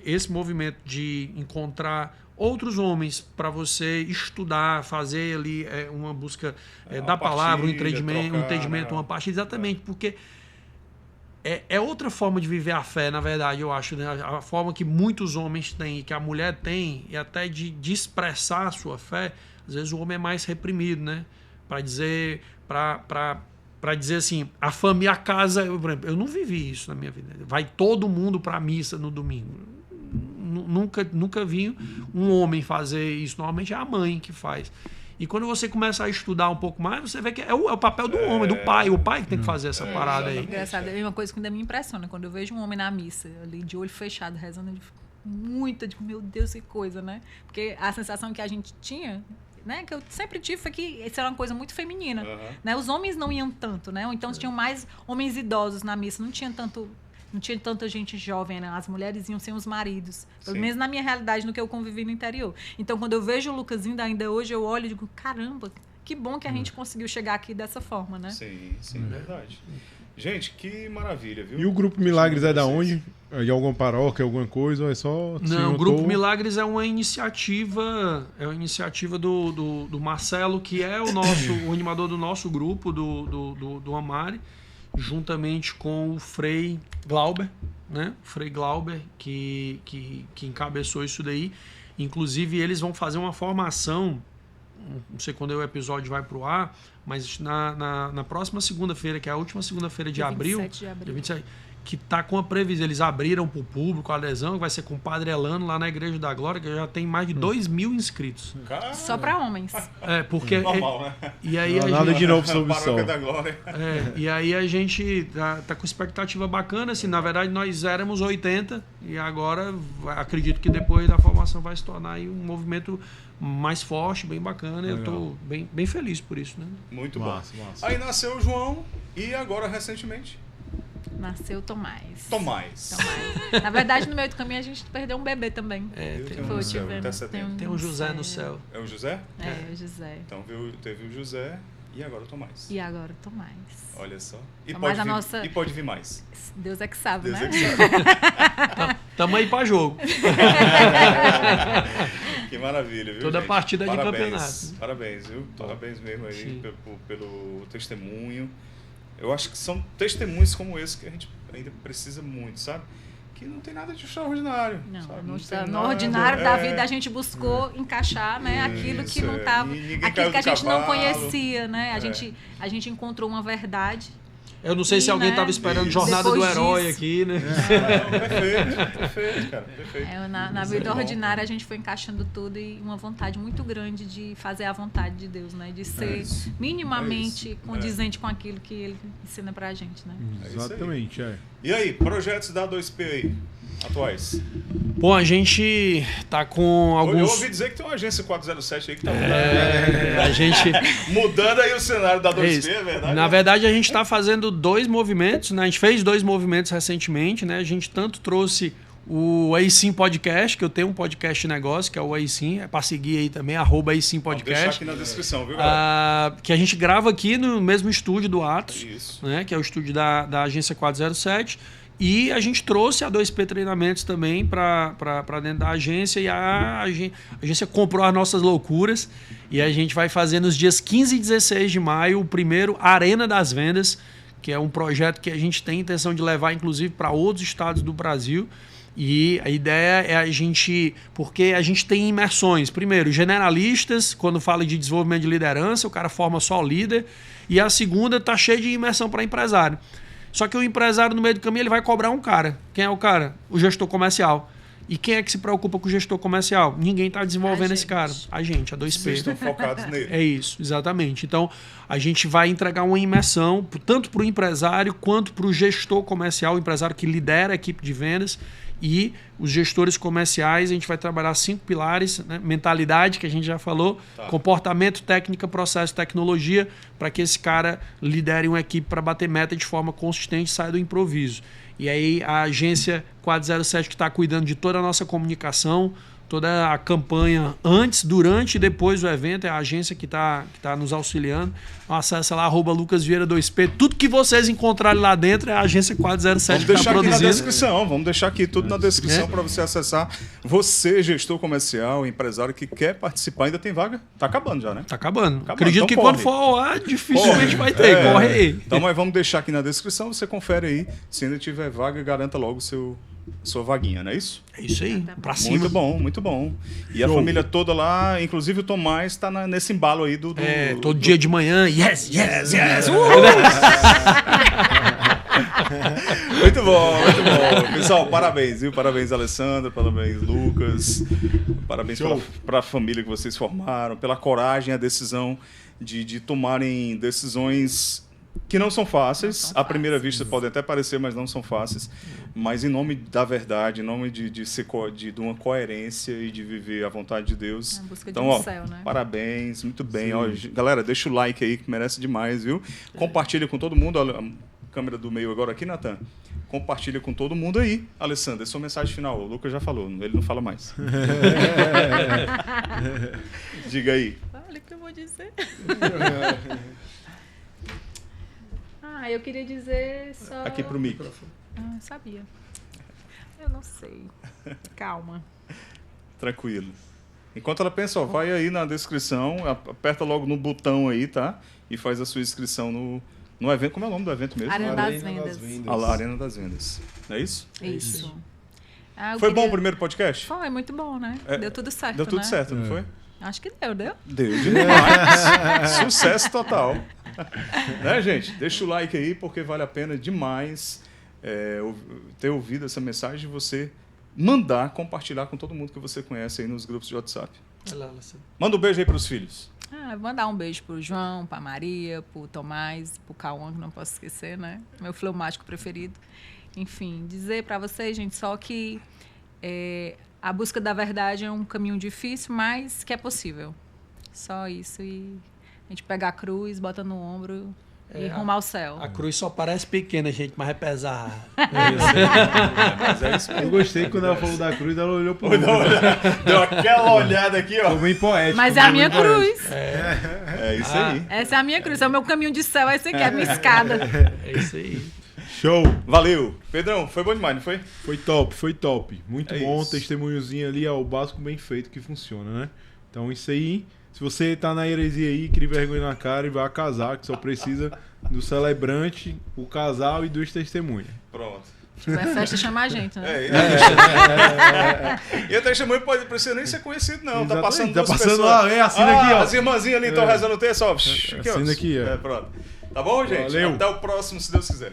esse movimento de encontrar outros homens para você estudar, fazer ali uma busca da palavra, um entendimento, uma parte, exatamente, porque é outra forma de viver a fé, na verdade, eu acho, né? A forma que muitos homens têm e que a mulher tem, e até de expressar a sua fé, às vezes o homem é mais reprimido, né? Para dizer assim, a família, a casa... por exemplo, eu não vivi isso na minha vida. Vai todo mundo para a missa no domingo. Nunca vi um homem fazer isso. Normalmente é a mãe que faz. E quando você começa a estudar um pouco mais, você vê que é o papel do homem, do pai. O pai que tem que fazer essa parada aí. Engraçado. É uma coisa que ainda me impressiona. Quando eu vejo um homem na missa, ali de olho fechado, rezando, eu fico tipo, meu Deus, que coisa, né? Porque a sensação que a gente tinha... né, que eu sempre tive foi que isso era uma coisa muito feminina, né? Os homens não iam tanto, né? Ou então tinham mais homens idosos na missa, não tinha tanta gente jovem, né? As mulheres iam sem os maridos, pelo menos na minha realidade, no que eu convivi no interior. Então, quando eu vejo o Lucas indo ainda hoje, eu olho e digo, caramba, que bom que a gente conseguiu chegar aqui dessa forma, né? Sim, verdade. Gente, que maravilha, viu? E o Grupo Milagres é da onde? É de alguma paróquia, alguma coisa, ou é só... Não, o Grupo Milagres é uma iniciativa do Marcelo, que é o animador do nosso grupo, do Amari. juntamente com o Frei Glauber, né? O Frei Glauber, que encabeçou isso daí. Inclusive, eles vão fazer uma formação, não sei quando o episódio vai pro ar, mas na próxima segunda-feira, que é a última segunda-feira de abril, 27 de abril. dia 27, que tá com a previsão. Eles abriram para o público a adesão, que vai ser com o Padre Elano lá na Igreja da Glória, que já tem mais de 2.000 inscritos. Cara, Só para homens. Porque... normal, né? E aí Não, a nada gente, de novo sob o sol. Paróquia da Glória. e aí a gente tá com expectativa bacana, assim, na verdade nós éramos 80 e agora acredito que depois da formação vai se tornar aí um movimento mais forte, bem bacana. Legal. Eu tô bem feliz por isso, né? Muito Massa, bom. massa. Aí nasceu o João e agora recentemente Nasceu Tomás. Tomás. Na verdade, no meio do caminho a gente perdeu um bebê também. Deus tem, tem Foi, no céu, tivemos- até setembro. tem um José no céu. É o José? É, o José. Então teve o José e agora o Tomás. E agora o Tomás. Olha só. E Tomás, pode, a vir, nossa- e pode vir mais. Deus é que sabe, Deus né? é que sabe. Tamo aí pra jogo. Que maravilha, viu, Toda gente? partida é de Parabéns. campeonato. Parabéns, viu? Parabéns mesmo aí Sim. pelo testemunho. Eu acho que são testemunhos como esse que a gente ainda precisa muito, sabe? Que não tem nada de extraordinário. Não, sabe? no, tem no nada, ordinário da é. vida a gente buscou encaixar, né, aquilo que Isso, não é. estava, E ninguém aquilo caiu que a do gente não cavalo. conhecia, né? É. A gente encontrou uma verdade. Eu não sei E, se alguém né, tava esperando isso. Jornada do Depois Herói disso- aqui, né? Não, perfeito, cara, perfeito. Na Isso é vida bom. ordinária a gente foi encaixando tudo e uma vontade muito grande de fazer a vontade de Deus, né? De ser isso. minimamente É isso. condizente com aquilo que Ele ensina pra gente, né? É isso aí. Exatamente, é. E aí, projetos da 2P aí, atuais? Bom, a gente tá com Eu alguns... ouvi dizer que tem uma agência 407 aí que tá a gente... mudando aí o cenário da 2P, isso. é verdade? Na verdade, a gente está fazendo 2 movimentos, né? A gente fez 2 movimentos recentemente, né? A gente tanto trouxe o AISIM Podcast, que eu tenho um podcast de negócio, que é o AISIM, é para seguir aí também, @AISIM Vamos deixar Podcast, aqui na descrição, viu, galera? que a gente grava aqui no mesmo estúdio do Atos, Isso. né? Que é o estúdio da agência 407. E a gente trouxe a 2P Treinamentos também para dentro da agência e a agência comprou as nossas loucuras e a gente vai fazer nos dias 15 e 16 de maio o primeiro Arena das Vendas, que é um projeto que a gente tem intenção de levar inclusive para outros estados do Brasil. E a ideia é a gente... Porque a gente tem imersões. Primeiro, generalistas, quando fala de desenvolvimento de liderança, o cara forma só líder. E a segunda está cheia de imersão para empresário. Só que o empresário, no meio do caminho, ele vai cobrar um cara. Quem é o cara? O gestor comercial. E quem é que se preocupa com o gestor comercial? Ninguém está desenvolvendo esse cara. A gente, a 2P. Vocês estão focados nele. É isso, exatamente. Então, a gente vai entregar uma imersão tanto para o empresário quanto para o gestor comercial, o empresário que lidera a equipe de vendas, e os gestores comerciais. A gente vai trabalhar 5 pilares, né? Mentalidade, que a gente já falou, Tá. comportamento, técnica, processo, tecnologia, para que esse cara lidere uma equipe para bater meta de forma consistente e saia do improviso. E aí a agência 407 que está cuidando de toda a nossa comunicação, toda a campanha antes, durante e depois do evento, é a agência que tá nos auxiliando. Então, acessa lá, @LucasVieira2P. Tudo que vocês encontrarem lá dentro é a agência 407 Vamos que está deixar aqui na produzindo. descrição, vamos deixar aqui tudo na descrição para você acessar. Você, gestor comercial, empresário que quer participar, ainda tem vaga? Tá acabando já, né? Tá acabando. Acabando, Acredito então que corre. quando for ao ar, dificilmente vai ter. É. Corre aí. Então, mas vamos deixar aqui na descrição, você confere aí. Se ainda tiver vaga, garanta logo sua vaguinha, não é isso? É isso aí. Pra cima. Muito bom, muito bom. E a Show. família toda lá, inclusive o Tomás, tá nesse embalo aí do... Todo dia de manhã. Yes, yes, yes. Muito bom, muito bom. Pessoal, parabéns, viu? Parabéns, Alessandro, parabéns, Lucas. Parabéns para a família que vocês formaram, pela coragem e a decisão de tomarem decisões que não são fáceis. Não são À primeira fáceis. vista podem até parecer, mas não são fáceis. Mas em nome da verdade, em nome de uma coerência e de viver a vontade de Deus. Na busca de Então, um ó, céu, né? parabéns, muito bem. Ó, galera, deixa o like aí que merece demais, viu? Compartilha com todo mundo. Olha, a câmera do meio agora aqui, Natan. Compartilha com todo mundo aí. Alessandro, essa é a mensagem final. O Lucas já falou, ele não fala mais. Diga aí. Olha o que eu vou dizer. Eu queria dizer só... Aqui pro mic. Sabia. Eu não sei. Calma. Tranquilo. Enquanto ela pensa, ó, vai aí na descrição, aperta logo no botão aí, tá? E faz a sua inscrição No evento, como é o nome do evento mesmo? Arena das Vendas. A Arena das Vendas. Não é isso? Isso. Ah, eu Foi bom queria- o primeiro podcast? Foi muito bom, né? É, Deu tudo certo, Deu tudo né? certo, não foi? Acho que deu. Deu demais. Sucesso total. Né, gente? Deixa o like aí, porque vale a pena demais ter ouvido essa mensagem e você mandar, compartilhar com todo mundo que você conhece aí nos grupos de WhatsApp. Vai lá, Alessandro. Manda um beijo aí pros filhos. Vou mandar um beijo pro João, pra Maria, pro Tomás, pro Cauã, que não posso esquecer, né? Meu fleumático preferido. Enfim, dizer pra vocês, gente, só que a busca da verdade é um caminho difícil, mas que é possível. Só isso. E a gente pega a cruz, bota no ombro e rumo ao céu. A cruz só parece pequena, gente, mas é pesada. Mas é isso Eu gostei quando ela falou da cruz, ela olhou pro mesmo. Deu aquela olhada aqui, ó. Ficou bem poético. Mas é a minha cruz. É isso aí. Essa é a minha cruz. É o meu caminho de céu. Essa aqui é a minha escada. É isso aí. Show! Valeu. Pedrão, foi bom demais, não foi? Foi top, foi top. Muito É bom, isso. testemunhozinho ali, ó, o básico bem feito que funciona, né? Então isso aí, se você tá na heresia aí, cria vergonha na cara e vai casar, que só precisa do celebrante, o casal e 2 testemunhas. Pronto. Vai festa chamar a gente, né? E o testemunho pode precisa nem ser conhecido, não. Tá Exatamente, passando tá duas passando pessoas. lá, assina aqui, ó. As irmãzinhas ali estão rezando o texto, ó. Assina aqui, ó. Pronto. Tá bom, gente? Valeu. Até o próximo, se Deus quiser.